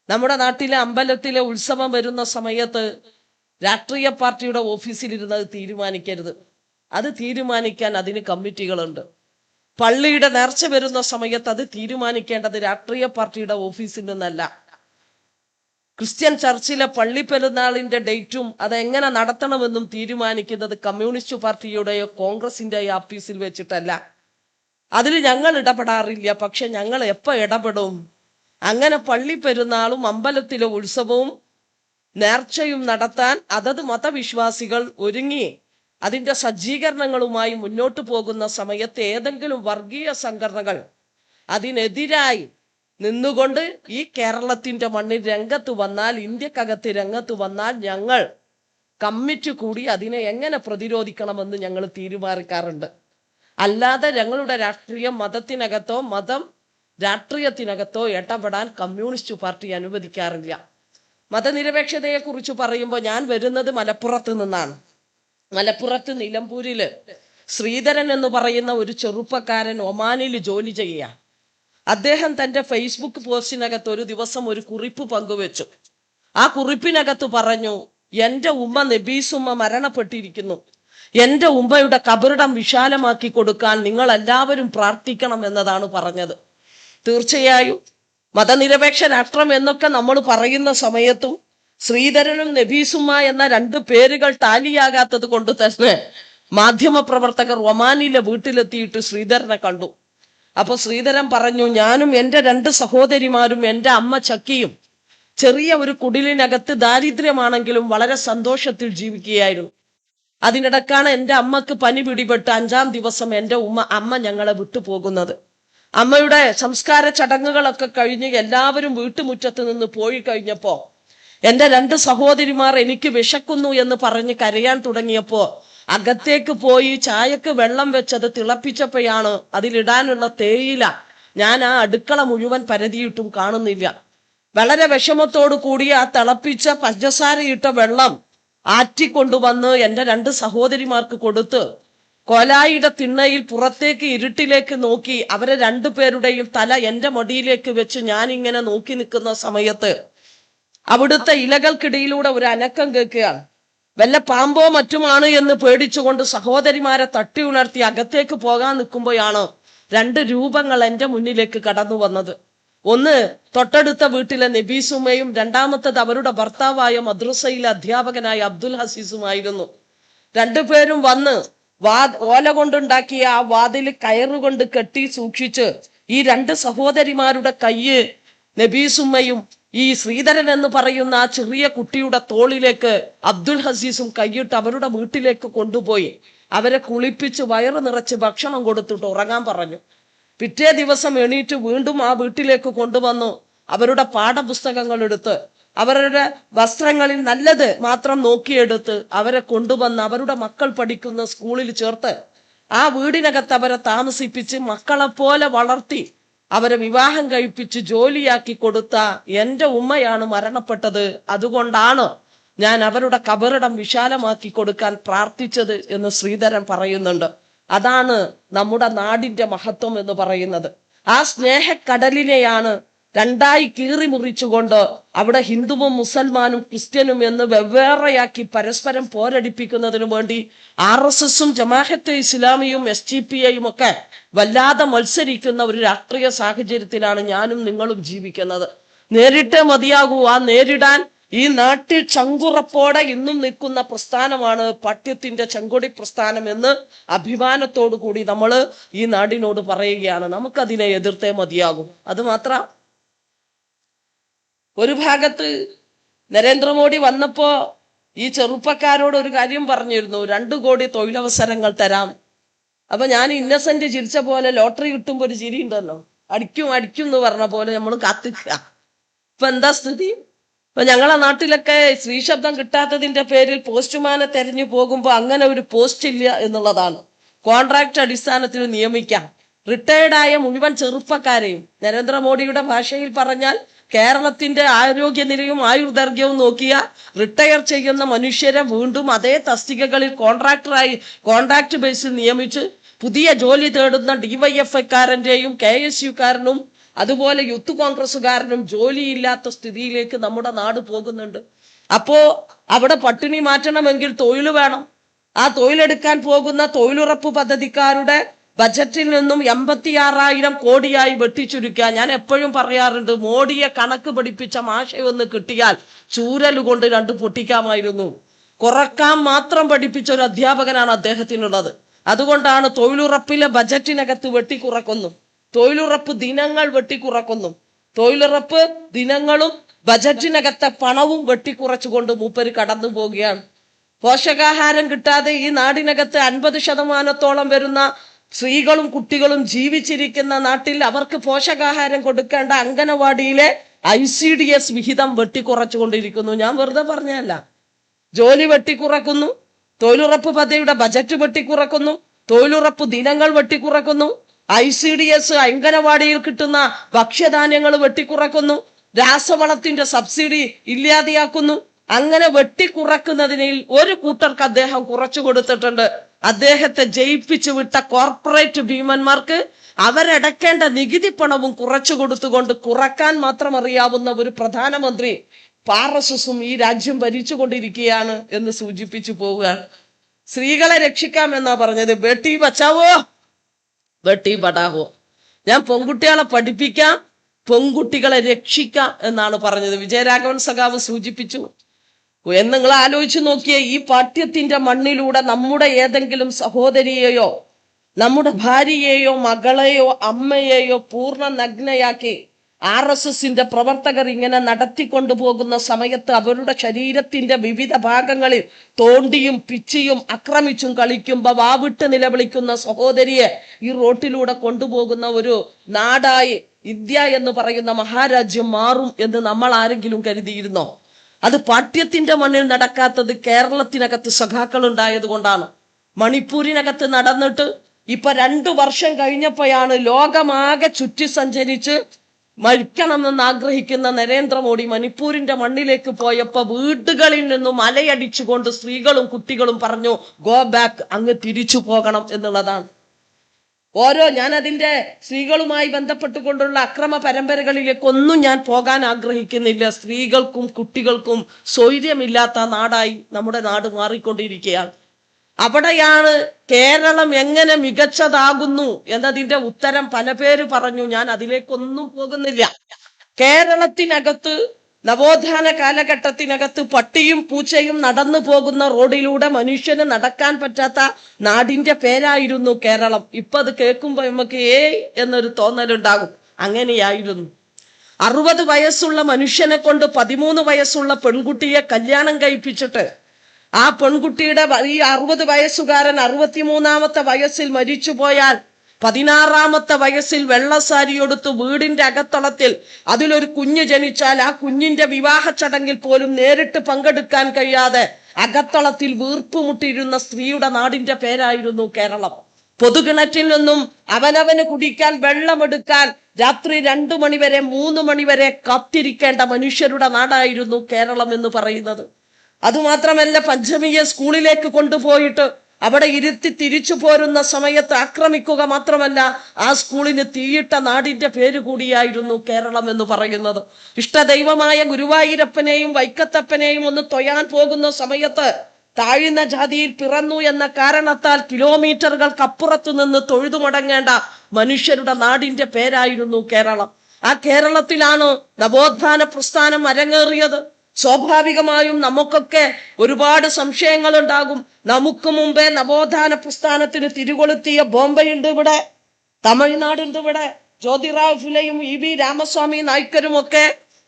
നമ്മുടെ നാട്ടിലെ അമ്പലത്തിലെ ഉത്സവം വരുന്ന സമയത്ത് രാഷ്ട്രീയ പാർട്ടിയുടെ ഓഫീസിലിരുന്നത് തീരുമാനിക്കരുത്. അത് തീരുമാനിക്കാൻ അതിന് കമ്മിറ്റികളുണ്ട്. പള്ളിയുടെ നേർച്ച വരുന്ന സമയത്ത് അത് തീരുമാനിക്കേണ്ടത് രാഷ്ട്രീയ പാർട്ടിയുടെ ഓഫീസിൽ നിന്നല്ല. ക്രിസ്ത്യൻ ചർച്ചിലെ പള്ളി പെരുന്നാളിന്റെ ഡേറ്റും അതെങ്ങനെ നടത്തണമെന്നും തീരുമാനിക്കുന്നത് കമ്മ്യൂണിസ്റ്റ് പാർട്ടിയുടെയോ കോൺഗ്രസിന്റെയോ ഓഫീസിൽ വെച്ചിട്ടല്ല. അതിൽ ഞങ്ങൾ ഇടപെടാറില്ല. പക്ഷെ ഞങ്ങൾ എപ്പോൾ ഇടപെടും? അങ്ങനെ പള്ളി പെരുന്നാളും അമ്പലത്തിലെ ഉത്സവവും നേർച്ചയും നടത്താൻ അതത് മതവിശ്വാസികൾ ഒരുങ്ങി അതിന്റെ സജ്ജീകരണങ്ങളുമായി മുന്നോട്ട് പോകുന്ന സമയത്ത് ഏതെങ്കിലും വർഗീയ സംഘടനകൾ അതിനെതിരായി നിന്നുകൊണ്ട് ഈ കേരളത്തിന്റെ മണ്ണിൽ രംഗത്ത് വന്നാൽ, ഇന്ത്യക്കകത്ത് രംഗത്ത് വന്നാൽ, ഞങ്ങൾ കമ്മിറ്റി കൂടി അതിനെ എങ്ങനെ പ്രതിരോധിക്കണമെന്ന് ഞങ്ങൾ തീരുമാനിക്കാറുണ്ട്. അല്ലാതെ ഞങ്ങളുടെ രാഷ്ട്രീയം മതത്തിനകത്തോ മതം രാഷ്ട്രീയത്തിനകത്തോ ഇടപെടാൻ കമ്മ്യൂണിസ്റ്റ് പാർട്ടി അനുവദിക്കാറില്ല. മതനിരപേക്ഷതയെ കുറിച്ച് പറയുമ്പോൾ ഞാൻ വരുന്നത് മലപ്പുറത്ത് നിന്നാണ്. മലപ്പുറത്ത് നിലമ്പൂരില് ശ്രീധരൻ എന്ന് പറയുന്ന ഒരു ചെറുപ്പക്കാരൻ ഒമാനിൽ ജോലി ചെയ്യുക. അദ്ദേഹം തന്റെ ഫേസ്ബുക്ക് പോസ്റ്റിനകത്ത് ഒരു ദിവസം ഒരു കുറിപ്പ് പങ്കുവെച്ചു. ആ കുറിപ്പിനകത്ത് പറഞ്ഞു, എന്റെ ഉമ്മ നബീസുമ്മ മരണപ്പെട്ടിരിക്കുന്നു. എന്റെ ഉമ്മയുടെ കബറിടം വിശാലമാക്കി കൊടുക്കാൻ നിങ്ങൾ എല്ലാവരും പ്രാർത്ഥിക്കണം എന്നതാണ് പറഞ്ഞത്. തീർച്ചയായും മതനിരപേക്ഷ രാഷ്ട്രം എന്നൊക്കെ നമ്മൾ പറയുന്ന സമയത്തും ശ്രീധരനും നബീസുമ്മ എന്ന രണ്ട് പേരുകൾ ടാലിയാകാത്തത് കൊണ്ട് തന്നെ മാധ്യമപ്രവർത്തകർ ഒമാനിലെ വീട്ടിലെത്തിയിട്ട് ശ്രീധരനെ കണ്ടു. അപ്പൊ ശ്രീധരൻ പറഞ്ഞു, ഞാനും എൻ്റെ രണ്ട് സഹോദരിമാരും എൻ്റെ അമ്മ ചക്കിയും ചെറിയ ഒരു കുടിലിനകത്ത് ദാരിദ്ര്യമാണെങ്കിലും വളരെ സന്തോഷത്തിൽ ജീവിക്കുകയായിരുന്നു. അതിനിടക്കാണ് എൻ്റെ അമ്മക്ക് പനി പിടിപെട്ട് 5-ാം ദിവസം എൻ്റെ അമ്മ ഞങ്ങളെ വിട്ടുപോകുന്നത്. അമ്മയുടെ സംസ്കാര ചടങ്ങുകളൊക്കെ കഴിഞ്ഞ് എല്ലാവരും വീട്ടുമുറ്റത്ത് നിന്ന് പോയി കഴിഞ്ഞപ്പോ എൻ്റെ രണ്ട് സഹോദരിമാർ എനിക്ക് വിശക്കുന്നു എന്ന് പറഞ്ഞ് കരയാൻ തുടങ്ങിയപ്പോ അകത്തേക്ക് പോയി ചായക്ക് വെള്ളം വെച്ചത് തിളപ്പിച്ചപ്പോഴാണ് അതിലിടാനുള്ള തേയില ഞാൻ ആ അടുക്കള മുഴുവൻ പരതിയിട്ടും കാണുന്നില്ല. വളരെ വിഷമത്തോടു കൂടി ആ തിളപ്പിച്ച പഞ്ചസാരയിട്ട വെള്ളം ആറ്റിക്കൊണ്ടുവന്ന് എൻ്റെ രണ്ട് സഹോദരിമാർക്ക് കൊടുത്ത് കോലായിയുടെ തിണ്ണയിൽ പുറത്തേക്ക് ഇരുട്ടിലേക്ക് നോക്കി അവരെ രണ്ടുപേരുടെയും തല എൻ്റെ മടിയിലേക്ക് വെച്ച് ഞാൻ ഇങ്ങനെ നോക്കി നിൽക്കുന്ന സമയത്ത് അവിടുത്തെ ഇലകൾക്കിടയിലൂടെ ഒരു അനക്കം കേൾക്കുകയാണ്. വല്ല പാമ്പോ മറ്റുമാണ് എന്ന് പേടിച്ചുകൊണ്ട് സഹോദരിമാരെ തട്ടി ഉണർത്തി അകത്തേക്ക് പോകാൻ നിൽക്കുമ്പോഴാണ് രണ്ട് രൂപങ്ങൾ എൻ്റെ മുന്നിലേക്ക് കടന്നു വന്നത്. ഒന്ന് തൊട്ടടുത്ത വീട്ടിലെ നബീസുമ്മയും രണ്ടാമത്തത് അവരുടെ ഭർത്താവായ മദ്രസയിലെ അധ്യാപകനായ അബ്ദുൽ ഹസീസുമായിരുന്നു. രണ്ടുപേരും വന്ന് ഓല കൊണ്ടുണ്ടാക്കിയ ആ വാതിൽ കയറുകൊണ്ട് കെട്ടി സൂക്ഷിച്ച് ഈ രണ്ട് സഹോദരിമാരുടെ കയ്യ് നബീസുമ്മയും ഈ ശ്രീധരൻ എന്ന് പറയുന്ന ആ ചെറിയ കുട്ടിയുടെ തോളിലേക്ക് അബ്ദുൽ ഹസീസും കൈയിട്ട് അവരുടെ വീട്ടിലേക്ക് കൊണ്ടുപോയി അവരെ കുളിപ്പിച്ച് വയറ് നിറച്ച് ഭക്ഷണം കൊടുത്തിട്ട് ഉറങ്ങാൻ പറഞ്ഞു. പിറ്റേ ദിവസം എണീറ്റ് വീണ്ടും ആ വീട്ടിലേക്ക് കൊണ്ടുവന്നു അവരുടെ പാഠപുസ്തകങ്ങൾ എടുത്ത് അവരുടെ വസ്ത്രങ്ങളിൽ നല്ലത് മാത്രം നോക്കിയെടുത്ത് അവരെ കൊണ്ടുവന്ന് അവരുടെ മക്കൾ പഠിക്കുന്ന സ്കൂളിൽ ചേർത്ത് ആ വീടിനകത്ത് അവരെ താമസിപ്പിച്ച് മക്കളെപ്പോലെ വളർത്തി അവരെ വിവാഹം കഴിപ്പിച്ച് ജോലിയാക്കി കൊടുത്ത എൻ്റെ ഉമ്മയാണ് മരണപ്പെട്ടത്. അതുകൊണ്ടാണ് ഞാൻ അവരുടെ കബറിടം വിശാലമാക്കി കൊടുക്കാൻ പ്രാർത്ഥിച്ചത് എന്ന് ശ്രീധരൻ പറയുന്നുണ്ട്. അതാണ് നമ്മുടെ നാടിന്റെ മഹത്വം എന്ന് പറയുന്നത്. ആ സ്നേഹക്കടലിനെയാണ് രണ്ടായി കീറി മുറിച്ചുകൊണ്ട് അവിടെ ഹിന്ദുവും മുസൽമാനും ക്രിസ്ത്യനും എന്ന് വെവ്വേറെയാക്കി പരസ്പരം പോരടിപ്പിക്കുന്നതിനു വേണ്ടി RSSും ജമാഅത്തെ ഇസ്ലാമിയും SDPIയും ഒക്കെ വല്ലാതെ മത്സരിക്കുന്ന ഒരു രാഷ്ട്രീയ സാഹചര്യത്തിലാണ് ഞാനും നിങ്ങളും ജീവിക്കുന്നത്. നേരിട്ടേ മതിയാകൂ. ആ നേരിടാൻ ഈ നാട്ടിൽ ചങ്കുറപ്പോടെ ഇന്നും നിൽക്കുന്ന പ്രസ്ഥാനമാണ് പട്യത്തിന്റെ ചെങ്കൊടി പ്രസ്ഥാനം എന്ന് അഭിമാനത്തോടു കൂടി നമ്മൾ ഈ നാടിനോട് പറയുകയാണ്. നമുക്കതിനെ എതിർത്തേ മതിയാകും. അത് മാത്രം ഒരു ഭാഗത്ത് നരേന്ദ്രമോദി വന്നപ്പോ ഈ ചെറുപ്പക്കാരോട് ഒരു കാര്യം പറഞ്ഞിരുന്നു, 2 കോടി തൊഴിലവസരങ്ങൾ തരാം. അപ്പൊ ഞാൻ ഇന്നസെന്റ് ചിരിച്ച പോലെ ലോട്ടറി കിട്ടുമ്പോ ഒരു ചിരി ഉണ്ടല്ലോ, അടിക്കും എന്ന് പറഞ്ഞ പോലെ നമ്മൾ കാത്തിക്കുക. ഇപ്പൊ എന്താ സ്ഥിതി? ഇപ്പൊ ഞങ്ങളെ നാട്ടിലൊക്കെ സ്ത്രീശബ്ദം കിട്ടാത്തതിന്റെ പേരിൽ പോസ്റ്റുമാനെ തെരഞ്ഞു പോകുമ്പോ അങ്ങനെ ഒരു പോസ്റ്റ് ഇല്ല എന്നുള്ളതാണ്. കോൺട്രാക്ട് അടിസ്ഥാനത്തിൽ നിയമിക്കാം. റിട്ടയർഡായ മുഴുവൻ ചെറുപ്പക്കാരെയും, നരേന്ദ്രമോദിയുടെ ഭാഷയിൽ പറഞ്ഞാൽ കേരളത്തിന്റെ ആരോഗ്യനിലയും ആയുർദൈർഘ്യവും നോക്കിയ റിട്ടയർ ചെയ്യുന്ന മനുഷ്യരെ വീണ്ടും അതേ തസ്തികകളിൽ കോൺട്രാക്ട് ബേസിൽ നിയമിച്ച് പുതിയ ജോലി തേടുന്ന DYFIക്കാരന്റെയും KSUക്കാരനും അതുപോലെ യൂത്ത് കോൺഗ്രസ്സുകാരനും ജോലിയില്ലാത്ത സ്ഥിതിയിലേക്ക് നമ്മുടെ നാട് പോകുന്നുണ്ട്. അപ്പോ അവിടെ പട്ടിണി മാറ്റണമെങ്കിൽ തൊഴിൽ വേണം. ആ തൊഴിലെടുക്കാൻ പോകുന്ന തൊഴിലുറപ്പ് പദ്ധതിക്കാരുടെ ബജറ്റിൽ നിന്നും 86,000 കോടിയായി വെട്ടിച്ചുരുക്കുക. ഞാൻ എപ്പോഴും പറയാറുണ്ട്, മോഡിയെ കണക്ക് പഠിപ്പിച്ച മാഷയൊന്ന് കിട്ടിയാൽ ചൂരലുകൊണ്ട് 2 പൊട്ടിക്കാമായിരുന്നു. കുറക്കാൻ മാത്രം പഠിപ്പിച്ച ഒരു അധ്യാപകനാണ് അദ്ദേഹത്തിനുള്ളത്. അതുകൊണ്ടാണ് തൊഴിലുറപ്പിലെ ബജറ്റിനകത്ത് വെട്ടിക്കുറക്കുന്നു, തൊഴിലുറപ്പ് ദിനങ്ങൾ വെട്ടിക്കുറക്കുന്നു, തൊഴിലുറപ്പ് ദിനങ്ങളും ബജറ്റിനകത്തെ പണവും വെട്ടിക്കുറച്ചുകൊണ്ട് മൂപ്പര് കടന്നു പോവുകയാണ്. പോഷകാഹാരം കിട്ടാതെ ഈ നാടിനകത്ത് 50% വരുന്ന സ്ത്രീകളും കുട്ടികളും ജീവിച്ചിരിക്കുന്ന നാട്ടിൽ അവർക്ക് പോഷകാഹാരം കൊടുക്കേണ്ട അംഗനവാടിയിലെ ICDS വിഹിതം വെട്ടിക്കുറച്ചുകൊണ്ടിരിക്കുന്നു. ഞാൻ വെറുതെ പറഞ്ഞല്ല. ജോലി വെട്ടിക്കുറക്കുന്നു, തൊഴിലുറപ്പ് പദ്ധതിയുടെ ബജറ്റ് വെട്ടിക്കുറക്കുന്നു, തൊഴിലുറപ്പ് ദിനങ്ങൾ വെട്ടിക്കുറക്കുന്നു, ICDS അംഗനവാടിയിൽ കിട്ടുന്ന ഭക്ഷ്യധാന്യങ്ങൾ വെട്ടിക്കുറക്കുന്നു, രാസവളത്തിന്റെ സബ്സിഡി ഇല്ലാതെയാക്കുന്നു. അങ്ങനെ വെട്ടിക്കുറക്കുന്നതിനിൽ ഒരു കൂട്ടർക്ക് അദ്ദേഹം കുറച്ചു കൊടുത്തിട്ടുണ്ട്. അദ്ദേഹത്തെ ജയിപ്പിച്ചു വിട്ട കോർപ്പറേറ്റ് ഭീമന്മാർക്ക് അവരടക്കേണ്ട നികുതി പണവും കുറച്ചു കൊടുത്തുകൊണ്ട് കുറക്കാൻ മാത്രം അറിയാവുന്ന ഒരു പ്രധാനമന്ത്രി RSSും ഈ രാജ്യം ഭരിച്ചുകൊണ്ടിരിക്കുകയാണ് എന്ന് സൂചിപ്പിച്ചു പോവുകയാണ്. സ്ത്രീകളെ രക്ഷിക്കാം എന്നാ പറഞ്ഞത്. ബേട്ടി ബച്ചാവോ ബേട്ടി പഠാവോ. ഞാൻ പെൺകുട്ടികളെ പഠിപ്പിക്കാം, പെൺകുട്ടികളെ രക്ഷിക്കാം എന്നാണ് പറഞ്ഞത്. വിജയരാഘവൻ സഖാവ് സൂചിപ്പിച്ചു. എന്ന് നിങ്ങൾ ആലോചിച്ച് നോക്കിയേ, ഈ പാഠ്യത്തിന്റെ മണ്ണിലൂടെ നമ്മുടെ ഏതെങ്കിലും സഹോദരിയെയോ നമ്മുടെ ഭാര്യയെയോ മകളെയോ അമ്മയെയോ പൂർണ്ണ നഗ്നയാക്കി RSSന്റെ പ്രവർത്തകർ ഇങ്ങനെ നടത്തിക്കൊണ്ടുപോകുന്ന സമയത്ത് അവരുടെ ശരീരത്തിന്റെ വിവിധ ഭാഗങ്ങളിൽ തോണ്ടിയും പിച്ചിയും ആക്രമിച്ചും കളിക്കുമ്പോ വാവിട്ട് നിലവിളിക്കുന്ന സഹോദരിയെ ഈ റോട്ടിലൂടെ കൊണ്ടുപോകുന്ന ഒരു നാടായി ഇന്ത്യ എന്ന് പറയുന്ന മഹാരാജ്യം മാറും എന്ന് നമ്മൾ ആരെങ്കിലും കരുതിയിരുന്നോ? അത് പാഠ്യത്തിന്റെ മണ്ണിൽ നടക്കാത്തത് കേരളത്തിനകത്ത് സഖാക്കൾ ഉണ്ടായത് കൊണ്ടാണ്. മണിപ്പൂരിനകത്ത് നടന്നിട്ട് ഇപ്പൊ 2 വർഷം കഴിഞ്ഞപ്പോഴാണ് ലോകമാകെ ചുറ്റി സഞ്ചരിച്ച് മരിക്കണമെന്ന് ആഗ്രഹിക്കുന്ന നരേന്ദ്രമോദി മണിപ്പൂരിന്റെ മണ്ണിലേക്ക് പോയപ്പോ വീടുകളിൽ നിന്നും അലയടിച്ചുകൊണ്ട് സ്ത്രീകളും കുട്ടികളും പറഞ്ഞു, ഗോ ബാക്ക്, അങ്ങ് തിരിച്ചു പോകണം എന്നുള്ളതാണ്. ഞാൻ അതിന്റെ സ്ത്രീകളുമായി ബന്ധപ്പെട്ടുകൊണ്ടുള്ള അക്രമ പരമ്പരകളിലേക്കൊന്നും ഞാൻ പോകാൻ ആഗ്രഹിക്കുന്നില്ല. സ്ത്രീകൾക്കും കുട്ടികൾക്കും സ്വൈര്യമില്ലാത്ത നാടായി നമ്മുടെ നാട് മാറിക്കൊണ്ടിരിക്കുകയാണ്. അവിടെയാണ് കേരളം എങ്ങനെ മികച്ചതാകുന്നു എന്നതിന്റെ ഉത്തരം പല പേര് പറഞ്ഞു. ഞാൻ അതിലേക്കൊന്നും പോകുന്നില്ല. കേരളത്തിനകത്ത് നവോത്ഥാന കാലഘട്ടത്തിനകത്ത് പട്ടിയും പൂച്ചയും നടന്നു പോകുന്ന റോഡിലൂടെ മനുഷ്യന് നടക്കാൻ പറ്റാത്ത നാടിന്റെ പേരായിരുന്നു കേരളം. ഇപ്പൊ അത് കേൾക്കുമ്പോ നമുക്ക് എന്നൊരു തോന്നലുണ്ടാകും. അങ്ങനെയായിരുന്നു. 60 വയസ്സുള്ള മനുഷ്യനെ കൊണ്ട് 13 വയസ്സുള്ള പെൺകുട്ടിയെ കല്യാണം കഴിപ്പിച്ചിട്ട് ആ പെൺകുട്ടിയുടെ ഈ 60 വയസ്സുകാരൻ 63ാമത്തെ വയസ്സിൽ മരിച്ചു പോയാൽ 16ാമത്തെ വയസ്സിൽ വെള്ളസാരി എടുത്ത് വീടിന്റെ അകത്തളത്തിൽ അതിലൊരു കുഞ്ഞ് ജനിച്ചാൽ ആ കുഞ്ഞിന്റെ വിവാഹ ചടങ്ങിൽ പോലും നേരിട്ട് പങ്കെടുക്കാൻ കഴിയാതെ അകത്തളത്തിൽ വീർപ്പുമുട്ടിയിരുന്ന സ്ത്രീയുടെ നാടിന്റെ പേരായിരുന്നു കേരളം. പൊതുകിണറ്റിൽ നിന്നും അവനവന് കുടിക്കാൻ വെള്ളമെടുക്കാൻ രാത്രി 2 മണി വരെ 3 മണി വരെ കാത്തിരിക്കേണ്ട മനുഷ്യരുടെ നാടായിരുന്നു കേരളം എന്ന് പറയുന്നത്. അതുമാത്രമല്ല, പഞ്ചമിയെ സ്കൂളിലേക്ക് കൊണ്ടുപോയിട്ട് അവിടെ ഇരുത്തി തിരിച്ചു പോരുന്ന സമയത്ത് ആക്രമിക്കുക മാത്രമല്ല, ആ സ്കൂളിന് തീയിട്ട നാടിന്റെ പേര് കൂടിയായിരുന്നു കേരളം എന്ന് പറയുന്നത്. ഇഷ്ടദൈവമായ ഗുരുവായൂരപ്പനെയും വൈക്കത്തപ്പനെയും ഒന്ന് തൊഴാൻ പോകുന്ന സമയത്ത് താഴ്ന്ന ജാതിയിൽ പിറന്നു എന്ന കാരണത്താൽ കിലോമീറ്ററുകൾക്കപ്പുറത്തു നിന്ന് തൊഴുതു മടങ്ങേണ്ട മനുഷ്യരുടെ നാടിന്റെ പേരായിരുന്നു കേരളം. ആ കേരളത്തിലാണ് നവോത്ഥാന പ്രസ്ഥാനം അരങ്ങേറിയത്. സ്വാഭാവികമായും നമുക്കൊക്കെ ഒരുപാട് സംശയങ്ങൾ ഉണ്ടാകും. നമുക്ക് മുമ്പേ നവോത്ഥാന പ്രസ്ഥാനത്തിന് തിരികൊളുത്തിയ ബോംബെയുണ്ട് ഇവിടെ, തമിഴ്നാടുണ്ട് ഇവിടെ. ജ്യോതിറാവ് ഫുലെയും EB രാമസ്വാമി നായ്ക്കരും ഒക്കെ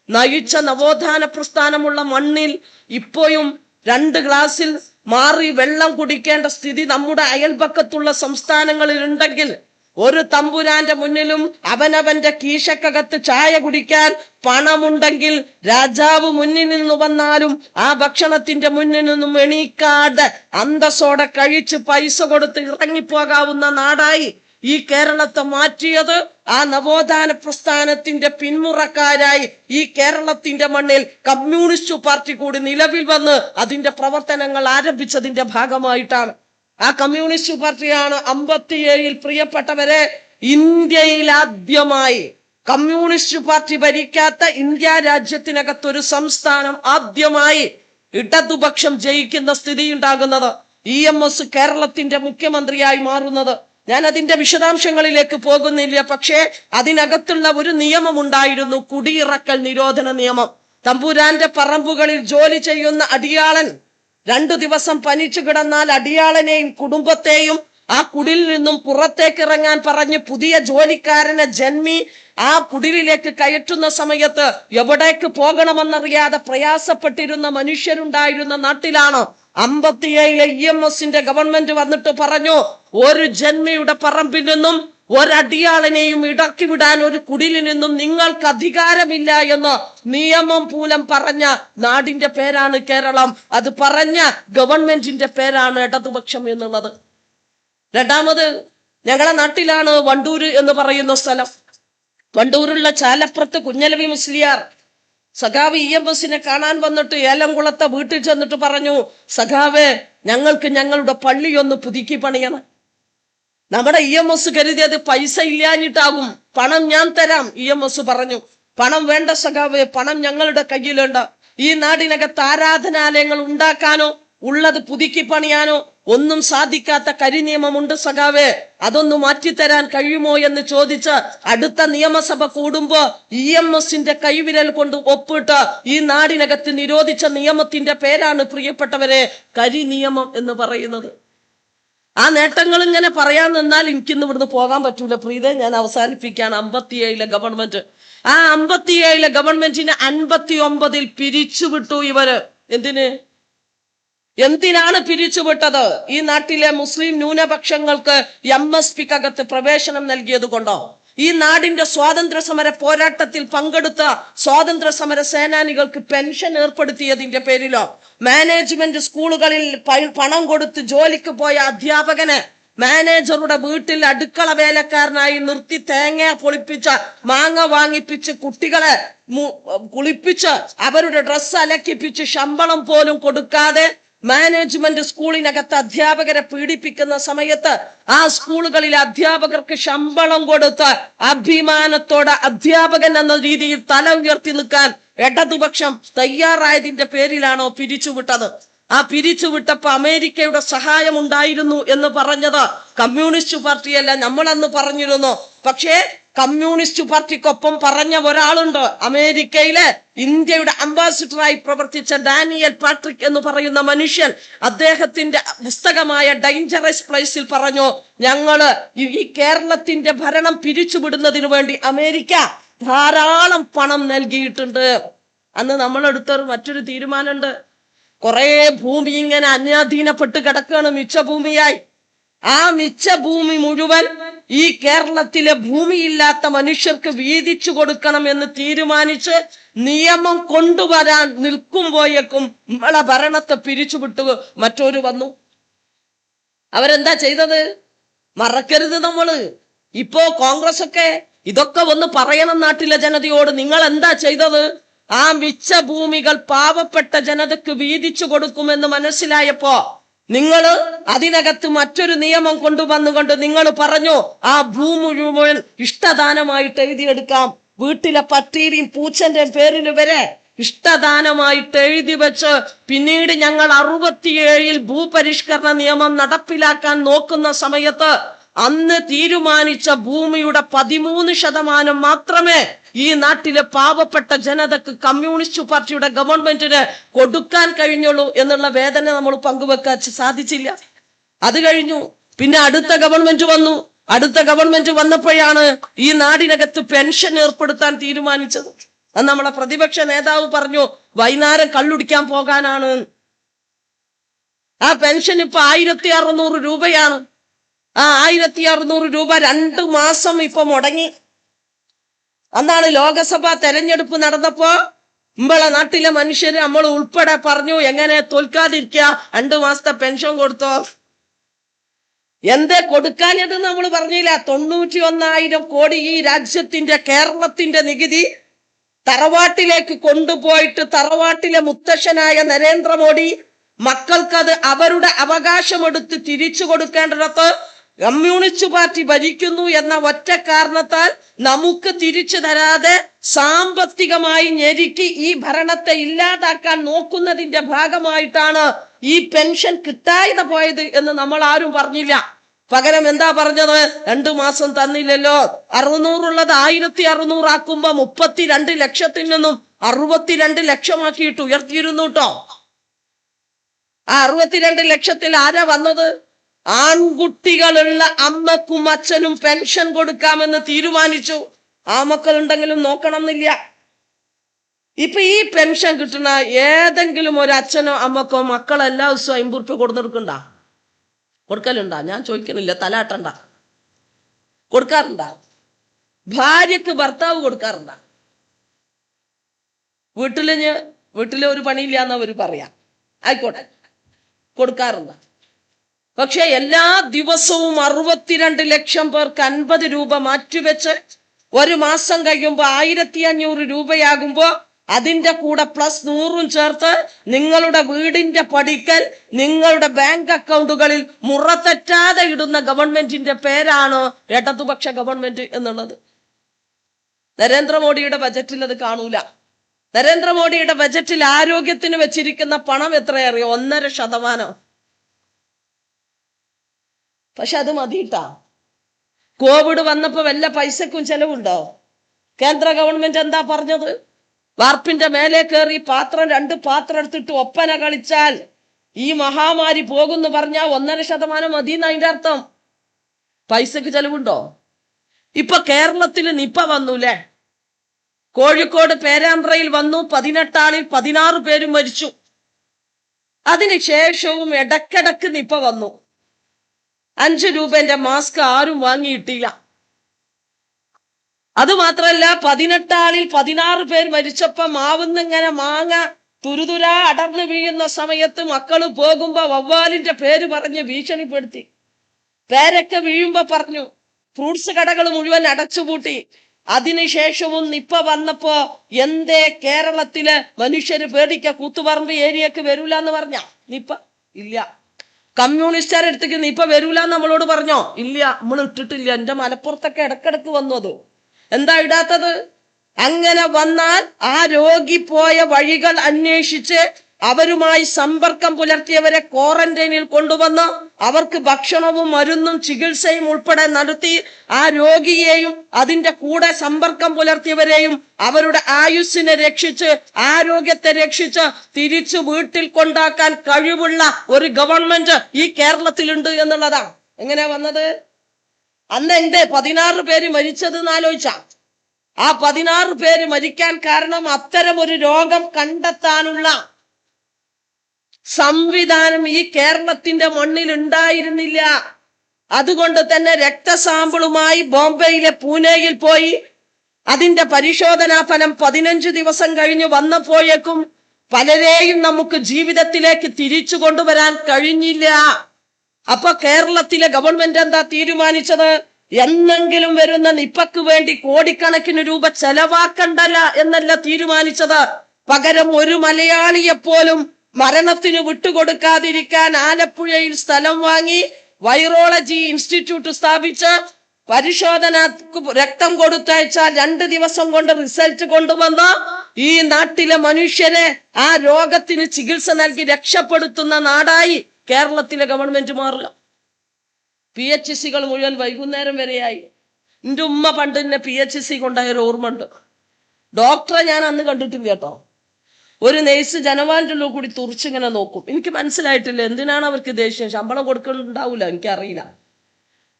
നയിച്ച നവോത്ഥാന പ്രസ്ഥാനമുള്ള മണ്ണിൽ ഇപ്പോഴും 2 ഗ്ലാസ്സിൽ മാറി വെള്ളം കുടിക്കേണ്ട സ്ഥിതി നമ്മുടെ അയൽപക്കത്തുള്ള സംസ്ഥാനങ്ങളിൽ ഉണ്ടെങ്കിൽ, ഒരു തമ്പുരാന്റെ മുന്നിലും അവനവന്റെ കീശക്കകത്ത് ചായ കുടിക്കാൻ പണമുണ്ടെങ്കിൽ രാജാവ് മുന്നിൽ നിന്ന് വന്നാലും ആ ഭക്ഷണത്തിന്റെ മുന്നിൽ നിന്നും എണീക്കാതെ അന്തസ്സോടെ കഴിച്ച് പൈസ കൊടുത്ത് ഇറങ്ങിപ്പോകാവുന്ന നാടായി ഈ കേരളത്തെ മാറ്റിയത് ആ നവോത്ഥാന പ്രസ്ഥാനത്തിന്റെ പിന്മുറക്കാരായി ഈ കേരളത്തിന്റെ മണ്ണിൽ കമ്മ്യൂണിസ്റ്റ് പാർട്ടി കൂടി നിലവിൽ വന്ന് അതിന്റെ പ്രവർത്തനങ്ങൾ ആരംഭിച്ചതിന്റെ ഭാഗമായിട്ടാണ്. ആ കമ്മ്യൂണിസ്റ്റ് പാർട്ടിയാണ് 57-ൽ പ്രിയപ്പെട്ടവരെ ഇന്ത്യയിൽ ആദ്യമായി കമ്മ്യൂണിസ്റ്റ് പാർട്ടി ഭരിക്കാത്ത ഇന്ത്യ രാജ്യത്തിനകത്തൊരു സംസ്ഥാനം ആദ്യമായി ഇടതുപക്ഷം ജയിക്കുന്ന സ്ഥിതി ഉണ്ടാകുന്നത്, EMS കേരളത്തിന്റെ മുഖ്യമന്ത്രിയായി മാറുന്നത്. ഞാൻ അതിന്റെ വിശദാംശങ്ങളിലേക്ക് പോകുന്നില്ല. പക്ഷേ അതിനകത്തുള്ള ഒരു നിയമം ഉണ്ടായിരുന്നു, കുടിയിറക്കൽ നിരോധന നിയമം. തമ്പുരാന്റെ പറമ്പുകളിൽ ജോലി ചെയ്യുന്ന അടിയാളൻ 2 ദിവസം പനിച്ചു കിടന്നാൽ അടിയാളനെയും കുടുംബത്തെയും ആ കുടിലിൽ നിന്നും പുറത്തേക്ക് ഇറങ്ങാൻ പറഞ്ഞ് പുതിയ ജോലിക്കാരനെ ജന്മി ആ കുടിലിലേക്ക് കയറ്റുന്ന സമയത്ത് എവിടേക്ക് പോകണമെന്നറിയാതെ പ്രയാസപ്പെട്ടിരുന്ന മനുഷ്യരുണ്ടായിരുന്ന നാട്ടിലാണ് 57-ലെ EMSന്റെ ഗവൺമെന്റ് വന്നിട്ട് പറഞ്ഞു, ഒരു ജന്മിയുടെ പറമ്പിൽ നിന്നും ഒരടിയാളനെയും ഇടക്കി വിടാൻ ഒരു കുടിലിൽ നിന്നും നിങ്ങൾക്ക് അധികാരമില്ല എന്ന് നിയമം മൂലം പറഞ്ഞ നാടിന്റെ പേരാണ് കേരളം. അത് പറഞ്ഞ ഗവൺമെന്റിന്റെ പേരാണ് ഇടതുപക്ഷം എന്നുള്ളത്. രണ്ടാമത്, ഞങ്ങളുടെ നാട്ടിലാണ് വണ്ടൂര് എന്ന് പറയുന്ന സ്ഥലം. വണ്ടൂരുള്ള ചാലപ്പുറത്ത് കുഞ്ഞലവി മുസ്ലിയാർ സഖാവ് EMSനെ കാണാൻ വന്നിട്ട് ഏലംകുളത്തെ വീട്ടിൽ ചെന്നിട്ട് പറഞ്ഞു, സഖാവേ, ഞങ്ങൾക്ക് ഞങ്ങളുടെ പള്ളിയൊന്ന് പുതുക്കി പണിയണം. നമ്മുടെ EMS കരുതിയത് പൈസ ഇല്ലാഞ്ഞിട്ടാകും, പണം ഞാൻ തരാം. EMS പറഞ്ഞു, പണം വേണ്ട സഖാവേ, പണം ഞങ്ങളുടെ കയ്യിലുണ്ട്. ഈ നാടിനകത്ത് ആരാധനാലയങ്ങൾ ഉണ്ടാക്കാനോ ഉള്ളത് പുതുക്കി പണിയാനോ ഒന്നും സാധിക്കാത്ത കരിനിയമമുണ്ട് സഖാവേ, അതൊന്ന് മാറ്റിത്തരാൻ കഴിയുമോ എന്ന് ചോദിച്ച് അടുത്ത നിയമസഭ കൂടുമ്പോ EMSന്റെ കൈവിരൽ കൊണ്ട് ഒപ്പിട്ട് ഈ നാടിനകത്ത് നിരോധിച്ച നിയമത്തിന്റെ പേരാണ് പ്രിയപ്പെട്ടവരെ കരിനിയമം എന്ന് പറയുന്നത്. ആ നേട്ടങ്ങൾ ഇങ്ങനെ പറയാൻ നിന്നാൽ എനിക്കിന്ന് ഇവിടുന്ന് പോകാൻ പറ്റൂല. പ്രീതെ, ഞാൻ അവസാനിപ്പിക്കുകയാണ്. 57-ലെ ഗവൺമെന്റ്, ആ 57-ലെ ഗവൺമെന്റിനെ 59-ൽ പിരിച്ചുവിട്ടു ഇവര്. എന്തിനാണ് പിരിച്ചുവിട്ടത്? ഈ നാട്ടിലെ മുസ്ലിം ന്യൂനപക്ഷങ്ങൾക്ക് MSPക്കകത്ത് പ്രവേശനം നൽകിയത് കൊണ്ടോ? ഈ നാടിന്റെ സ്വാതന്ത്ര്യ സമര പോരാട്ടത്തിൽ പങ്കെടുത്ത സ്വാതന്ത്ര്യ സമര സേനാനികൾക്ക് പെൻഷൻ ഏർപ്പെടുത്തിയതിന്റെ പേരിലോ? മാനേജ്മെന്റ് സ്കൂളുകളിൽ പണം കൊടുത്ത് ജോലിക്ക് പോയ അധ്യാപകനെ മാനേജറുടെ വീട്ടിൽ അടുക്കള വേലക്കാരനായി നിർത്തി തേങ്ങ പൊളിപ്പിച്ച മാങ്ങ വാങ്ങിപ്പിച്ച് കുട്ടികളെ കുളിപ്പിച്ച് അവരുടെ ഡ്രസ്സ് അലക്കിപ്പിച്ച് ശമ്പളം പോലും കൊടുക്കാതെ മാനേജ്മെന്റ് സ്കൂളിനകത്ത് അധ്യാപകരെ പീഡിപ്പിക്കുന്ന സമയത്ത് ആ സ്കൂളുകളിലെ അധ്യാപകർക്ക് ശമ്പളം കൊടുത്ത് അഭിമാനത്തോടെ അധ്യാപകൻ എന്ന രീതിയിൽ തല ഉയർത്തി നിൽക്കാൻ ഇടതുപക്ഷം തയ്യാറായതിന്റെ പേരിലാണോ പിരിച്ചുവിട്ടത്? ആ പിരിച്ചുവിട്ടപ്പോ അമേരിക്കയുടെ സഹായം ഉണ്ടായിരുന്നു എന്ന് പറഞ്ഞത് കമ്മ്യൂണിസ്റ്റ് പാർട്ടിയല്ല, നമ്മളന്ന് പറഞ്ഞിരുന്നു. പക്ഷേ കമ്മ്യൂണിസ്റ്റ് പാർട്ടിക്കൊപ്പം പറഞ്ഞ ഒരാളുണ്ട്, അമേരിക്കയിലെ ഇന്ത്യയുടെ അംബാസിഡറായി പ്രവർത്തിച്ച ഡാനിയൽ പാട്രിക് എന്ന് പറയുന്ന മനുഷ്യൻ. അദ്ദേഹത്തിന്റെ പുസ്തകമായ ഡേഞ്ചറസ് പ്ലേസിൽ പറഞ്ഞു, ഞങ്ങള് ഈ കേരളത്തിന്റെ ഭരണം പിരിച്ചുവിടുന്നതിന് വേണ്ടി അമേരിക്ക ധാരാളം പണം നൽകിയിട്ടുണ്ട്. അന്ന് നമ്മളെടുത്തൊരു മറ്റൊരു തീരുമാനമുണ്ട്. കുറെ ഭൂമി ഇങ്ങനെ അന്യാധീനപ്പെട്ട് കിടക്കുകയാണ് മിച്ചഭൂമിയായി. ആ മിച്ചഭൂമി മുഴുവൻ ഈ കേരളത്തിലെ ഭൂമിയില്ലാത്ത മനുഷ്യർക്ക് വീതിച്ചു കൊടുക്കണം എന്ന് തീരുമാനിച്ച് നിയമം കൊണ്ടുവരാൻ നിൽക്കുമ്പോഴേക്കും നമ്മളെ ഭരണത്തെ പിരിച്ചുവിട്ടു മറ്റൊരു വന്നു. അവരെന്താ ചെയ്തത്? മറക്കരുത് നമ്മള്. ഇപ്പോ കോൺഗ്രസ് ഒക്കെ ഇതൊക്കെ ഒന്ന് പറയണം നാട്ടിലെ ജനതയോട്. നിങ്ങൾ എന്താ ചെയ്തത്? ആ മിച്ചഭൂമികൾ പാവപ്പെട്ട ജനതയ്ക്ക് വീതിച്ചു കൊടുക്കുമെന്ന് മനസ്സിലായപ്പോ നിങ്ങൾ അതിനകത്ത് മറ്റൊരു നിയമം കൊണ്ടുവന്നുകൊണ്ട് നിങ്ങൾ പറഞ്ഞു, ആ ഭൂമി മുഴുവൻ ഇഷ്ടദാനമായിട്ട് എഴുതിയെടുക്കാം. വീട്ടിലെ പട്ടിയുടെയും പൂച്ചന്റെ പേരിൽ വരെ ഇഷ്ടദാനമായിട്ട് എഴുതി വെച്ച് പിന്നീട് ഞങ്ങൾ 67-ൽ ഭൂപരിഷ്കരണ നിയമം നടപ്പിലാക്കാൻ നോക്കുന്ന സമയത്ത് അന്ന് തീരുമാനിച്ച ഭൂമിയുടെ 13% മാത്രമേ ഈ നാട്ടിലെ പാവപ്പെട്ട ജനതക്ക് കമ്മ്യൂണിസ്റ്റ് പാർട്ടിയുടെ ഗവൺമെന്റിന് കൊടുക്കാൻ കഴിഞ്ഞുള്ളൂ എന്നുള്ള വേദന നമ്മൾ പങ്കുവെക്കാൻ സാധിച്ചില്ല. അത് കഴിഞ്ഞു. പിന്നെ അടുത്ത ഗവൺമെന്റ് വന്നു. അടുത്ത ഗവൺമെന്റ് വന്നപ്പോഴാണ് ഈ നാടിനകത്ത് പെൻഷൻ ഏർപ്പെടുത്താൻ തീരുമാനിച്ചത്. അത് നമ്മളെ പ്രതിപക്ഷ നേതാവ് പറഞ്ഞു, വൈകുന്നേരം കള്ളുടിക്കാൻ പോകാനാണ്. ആ പെൻഷൻ ഇപ്പൊ 1600 രൂപയാണ്. ആ 1600 രൂപ 2 മാസം ഇപ്പൊ മുടങ്ങി. അന്നാണ് ലോകസഭാ തെരഞ്ഞെടുപ്പ് നടന്നപ്പോ നമ്മളെ നാട്ടിലെ മനുഷ്യര് നമ്മൾ ഉൾപ്പെടെ പറഞ്ഞു, എങ്ങനെ തോൽക്കാതിരിക്കുക, 2 മാസത്തെ പെൻഷൻ കൊടുത്തോ. എന്തേ കൊടുക്കാനത് നമ്മൾ പറഞ്ഞില്ല. 91,000 കോടി ഈ രാജ്യത്തിന്റെ കേരളത്തിന്റെ നികുതി തറവാട്ടിലേക്ക് കൊണ്ടുപോയിട്ട് തറവാട്ടിലെ മുത്തശ്ശനായ നരേന്ദ്രമോദി മക്കൾക്കത് അവരുടെ അവകാശമെടുത്ത് തിരിച്ചു കൊടുക്കേണ്ടിടത്ത് കമ്മ്യൂണിസ്റ്റ് പാർട്ടി ഭരിക്കുന്നു എന്ന ഒറ്റ കാരണത്താൽ നമുക്ക് തിരിച്ചു തരാതെ സാമ്പത്തികമായി ഞെരുക്കി ഈ ഭരണത്തെ ഇല്ലാതാക്കാൻ നോക്കുന്നതിന്റെ ഭാഗമായിട്ടാണ് ഈ പെൻഷൻ കിട്ടാതെ പോയത് എന്ന് നമ്മൾ ആരും പറഞ്ഞില്ല. പകരം എന്താ പറഞ്ഞത്? 2 മാസം തന്നില്ലല്ലോ, 600 1600 ആക്കുമ്പോ 32 ലക്ഷത്തിൽ നിന്നും 62 ലക്ഷമാക്കിയിട്ട് ഉയർത്തിയിരുന്നു കേട്ടോ. ആ 62 ലക്ഷത്തിൽ ആരാ വന്നത്? ആൺകുട്ടികളുള്ള അമ്മക്കും അച്ഛനും പെൻഷൻ കൊടുക്കാമെന്ന് തീരുമാനിച്ചു. ആ മക്കളുണ്ടെങ്കിലും നോക്കണം എന്നില്ല. ഇപ്പൊ ഈ പെൻഷൻ കിട്ടുന്ന ഏതെങ്കിലും ഒരു അച്ഛനോ അമ്മക്കോ മക്കളെല്ലാ ദിവസവും 50 ഉറുപ്പ്യ കൊടുത്തെടുക്കണ്ട? കൊടുക്കലുണ്ടാ? ഞാൻ ചോദിക്കണില്ല, തലാട്ടണ്ട. കൊടുക്കാറുണ്ടാ? ഭാര്യക്ക് ഭർത്താവ് കൊടുക്കാറുണ്ടാ? വീട്ടില് ഒരു പണിയില്ല എന്നവര് പറയാം, ആയിക്കോട്ടെ, കൊടുക്കാറുണ്ടാ? പക്ഷെ എല്ലാ ദിവസവും 62 ലക്ഷം പേർക്ക് 50 രൂപ മാറ്റിവെച്ച് ഒരു മാസം കഴിയുമ്പോ 1500 രൂപയാകുമ്പോ അതിന്റെ കൂടെ +100 ചേർത്ത് നിങ്ങളുടെ വീടിന്റെ പടിക്കൽ നിങ്ങളുടെ ബാങ്ക് അക്കൗണ്ടുകളിൽ മുറ തെറ്റാതെ ഇടുന്ന ഗവൺമെന്റിന്റെ പേരാണ് ഇടതുപക്ഷ ഗവൺമെന്റ് എന്നുള്ളത്. നരേന്ദ്രമോദിയുടെ ബജറ്റിൽ അത് കാണൂല. നരേന്ദ്രമോദിയുടെ ബജറ്റിൽ ആരോഗ്യത്തിന് വെച്ചിരിക്കുന്ന പണം എത്രയറിയോ? 1.5%. പക്ഷെ അത് മതിയിട്ടാ. കോവിഡ് വന്നപ്പോ വല്ല പൈസക്കും ചെലവുണ്ടോ? കേന്ദ്ര ഗവൺമെന്റ് എന്താ പറഞ്ഞത്? വാർപ്പിന്റെ മേലെ കയറി 2 പാത്രം എടുത്തിട്ട് ഒപ്പന കളിച്ചാൽ ഈ മഹാമാരി പോകുന്നു പറഞ്ഞാൽ 1.5% മതി എന്ന് അതിന്റെ അർത്ഥം. പൈസക്ക് ചെലവുണ്ടോ? ഇപ്പൊ കേരളത്തിൽ നിപ്പ വന്നൂലേ? കോഴിക്കോട് പേരാമ്പ്രയിൽ വന്നു, 18 ആളിൽ 16 പേരും മരിച്ചു. അതിനുശേഷവും ഇടക്കിടക്ക് നിപ്പ വന്നു. 5 രൂപന്റെ മാസ്ക് ആരും വാങ്ങിയിട്ടില്ല. അത് മാത്രല്ല, 18 ആളിൽ 16 പേർ മരിച്ചപ്പോ മാവുന്നിങ്ങനെ മാങ്ങ തുരുതുര അടർന്നു വീഴുന്ന സമയത്ത് മക്കള് പോകുമ്പോ വവ്വാലിന്റെ പേര് പറഞ്ഞ് ഭീഷണിപ്പെടുത്തി. പേരൊക്കെ വീഴുമ്പോ പറഞ്ഞു. ഫ്രൂട്ട്സ് കടകൾ മുഴുവൻ അടച്ചുപൂട്ടി. അതിനുശേഷവും നിപ്പ വന്നപ്പോ എന്തേ കേരളത്തിലെ മനുഷ്യര് പേടിക്ക? കൂത്തുപറമ്പ് ഏരിയക്ക് വരൂല എന്ന് പറഞ്ഞ നിപ്പ ഇല്ല. കമ്മ്യൂണിസ്റ്റുകാരുടെ അടുത്തേക്ക് നിപ്പ വരൂല നമ്മളോട് പറഞ്ഞോ? ഇല്ല, നമ്മൾ ഇട്ടിട്ടില്ല. എന്റെ മലപ്പുറത്തൊക്കെ ഇടക്കിടക്ക് വന്നു. അത് എന്താ ഇടാത്തത്? അങ്ങനെ വന്നാൽ ആ രോഗി പോയ വഴികൾ അന്വേഷിച്ച് അവരുമായി സമ്പർക്കം പുലർത്തിയവരെ ക്വാറന്റൈനിൽ കൊണ്ടുവന്ന് അവർക്ക് ഭക്ഷണവും മരുന്നും ചികിത്സയും ഉൾപ്പെടെ നടത്തി ആ രോഗിയെയും അതിന്റെ കൂടെ സമ്പർക്കം പുലർത്തിയവരെയും അവരുടെ ആയുസ്സിനെ രക്ഷിച്ച് ആരോഗ്യത്തെ രക്ഷിച്ച് തിരിച്ചു വീട്ടിൽ കൊണ്ടാക്കാൻ കഴിവുള്ള ഒരു ഗവൺമെന്റ് ഈ കേരളത്തിലുണ്ട് എന്നുള്ളതാണ്. എങ്ങനെയാ വന്നത്? അന്ന് എന്റെ 16 പേര് മരിച്ചത് എന്നാലോചിച്ച. ആ 16 പേര് മരിക്കാൻ കാരണം അത്തരം ഒരു രോഗം കണ്ടെത്താനുള്ള സംവിധാനം ഈ കേരളത്തിന്റെ മണ്ണിൽ ഉണ്ടായിരുന്നില്ല. അതുകൊണ്ട് തന്നെ രക്തസാമ്പിളുമായി ബോംബെയിലെ പൂനെയിൽ പോയി അതിന്റെ പരിശോധനാ ഫലം 15 ദിവസം കഴിഞ്ഞ് വന്നപ്പോഴേക്കും പലരെയും നമുക്ക് ജീവിതത്തിലേക്ക് തിരിച്ചു കൊണ്ടുവരാൻ കഴിഞ്ഞില്ല. അപ്പൊ കേരളത്തിലെ ഗവൺമെന്റ് എന്താ തീരുമാനിച്ചത്? എന്നെങ്കിലും വരുന്ന നിപ്പക്ക് വേണ്ടി കോടിക്കണക്കിന് രൂപ ചെലവാക്കണ്ടല്ല എന്നല്ല തീരുമാനിച്ചത്. പകരം ഒരു മലയാളിയെപ്പോലും മരണത്തിന് വിട്ടുകൊടുക്കാതിരിക്കാൻ ആലപ്പുഴയിൽ സ്ഥലം വാങ്ങി വൈറോളജി ഇൻസ്റ്റിറ്റ്യൂട്ട് സ്ഥാപിച്ച് പരിശോധന രക്തം കൊടുത്തയച്ചാൽ 2 ദിവസം കൊണ്ട് റിസൾട്ട് കൊണ്ടുവന്ന് ഈ നാട്ടിലെ മനുഷ്യരെ ആ രോഗത്തിന് ചികിത്സ നൽകി രക്ഷപ്പെടുത്തുന്ന നാടായി കേരളത്തിലെ ഗവൺമെന്റ് മാറുക. PHCകൾ മുഴുവൻ വൈകുന്നേരം വരെയായി. എൻ്റെ ഉമ്മ പണ്ട് എന്നെ PHC കൊണ്ടായ ഒരു ഓർമ്മ ഉണ്ട്. ഡോക്ടറെ ഞാൻ അന്ന് കണ്ടിട്ടില്ല കേട്ടോ. ഒരു നേഴ്സ് ജനവാന്റെ ഉള്ളിൽ കൂടി തുറിച്ചിങ്ങനെ നോക്കും. എനിക്ക് മനസ്സിലായിട്ടില്ല എന്തിനാണ് അവർക്ക് ദേഷ്യം. ശമ്പളം കൊടുക്കുന്നുണ്ടാവൂല, എനിക്കറിയില്ല.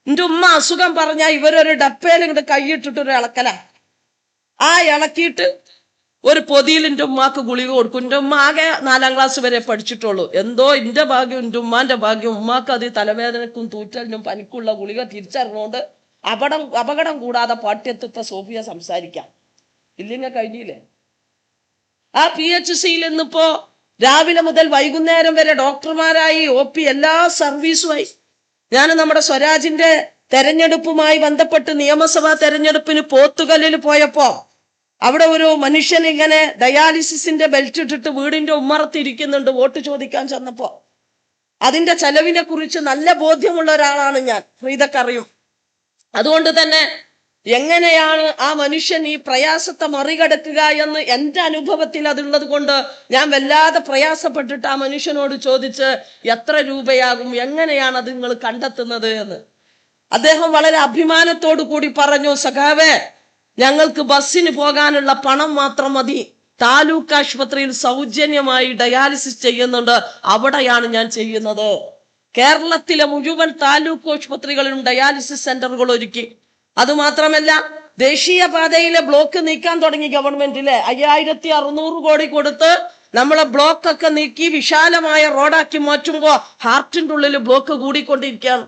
എൻ്റെ ഉമ്മ അസുഖം പറഞ്ഞാൽ ഇവരൊരു ഡപ്പയിൽ ഇങ്ങോട്ട് കൈയിട്ടിട്ടൊരു ഇളക്കല. ആ ഇളക്കിയിട്ട് ഒരു പൊതിയിൽ എൻ്റെ ഉമ്മാക്ക് ഗുളിക കൊടുക്കും. എൻ്റെ ഉമ്മ ആകെ 4ാം ക്ലാസ് വരെ പഠിച്ചിട്ടുള്ളൂ. എന്തോ എൻ്റെ ഭാഗ്യം, എൻ്റെ ഉമ്മാന്റെ ഭാഗ്യം, ഉമ്മാക്ക് അത് തലവേദനക്കും തൂറ്റലിനും പനിക്കുള്ള ഗുളിക തിരിച്ചറിഞ്ഞുകൊണ്ട് അപകടം കൂടാതെ പാഠ്യത്വത്തെ സോഫിയ സംസാരിക്കാം. ഇല്ലെങ്കിൽ കഴിഞ്ഞില്ലേ? ആ PHCയിൽ ഇന്നിപ്പോ രാവിലെ മുതൽ വൈകുന്നേരം വരെ ഡോക്ടർമാരായി, OP എല്ലാ സർവീസുമായി. ഞാൻ നമ്മുടെ സ്വരാജിന്റെ തെരഞ്ഞെടുപ്പുമായി ബന്ധപ്പെട്ട് നിയമസഭാ തെരഞ്ഞെടുപ്പിന് പോത്തുകല്ലിൽ പോയപ്പോ അവിടെ ഒരു മനുഷ്യൻ ഇങ്ങനെ ഡയാലിസിന്റെ ബെൽറ്റ് ഇട്ടിട്ട് വീടിന്റെ ഉമ്മറത്തിരിക്കുന്നുണ്ട്. വോട്ട് ചോദിക്കാൻ ചെന്നപ്പോ അതിന്റെ ചെലവിനെ കുറിച്ച് നല്ല ബോധ്യമുള്ള ഒരാളാണ് ഞാൻ, ഇതൊക്കെ അറിയും. അതുകൊണ്ട് തന്നെ എങ്ങനെയാണ് ആ മനുഷ്യൻ ഈ പ്രയാസത്തെ മറികടക്കുക എന്ന് എൻ്റെ അനുഭവത്തിൽ അതുള്ളത് കൊണ്ട് ഞാൻ വല്ലാതെ പ്രയാസപ്പെട്ടിട്ട് ആ മനുഷ്യനോട് ചോദിച്ച് എത്ര രൂപയാകും, എങ്ങനെയാണ് അത് നിങ്ങൾ കണ്ടെത്തുന്നത് എന്ന്. അദ്ദേഹം വളരെ അഭിമാനത്തോടു കൂടി പറഞ്ഞു, സഖാവേ, ഞങ്ങൾക്ക് ബസ്സിന് പോകാനുള്ള പണം മാത്രം മതി, താലൂക്ക് ആശുപത്രിയിൽ സൗജന്യമായി ഡയാലിസിസ് ചെയ്യുന്നുണ്ട്, അവിടെയാണ് ഞാൻ ചെയ്യുന്നത്. കേരളത്തിലെ മുഴുവൻ താലൂക്ക് ആശുപത്രികളിലും ഡയാലിസിസ് സെന്ററുകൾ ഒരുക്കി. അതുമാത്രമല്ല, ദേശീയപാതയിലെ ബ്ലോക്ക് നീക്കാൻ തുടങ്ങി ഗവൺമെന്റിലെ 5600 കോടി കൊടുത്ത് നമ്മളെ ബ്ലോക്കൊക്കെ നീക്കി വിശാലമായ റോഡാക്കി മാറ്റുമ്പോ ഹാർട്ടിന്റെ ഉള്ളിൽ ബ്ലോക്ക് കൂടിക്കൊണ്ടിരിക്കുകയാണ്.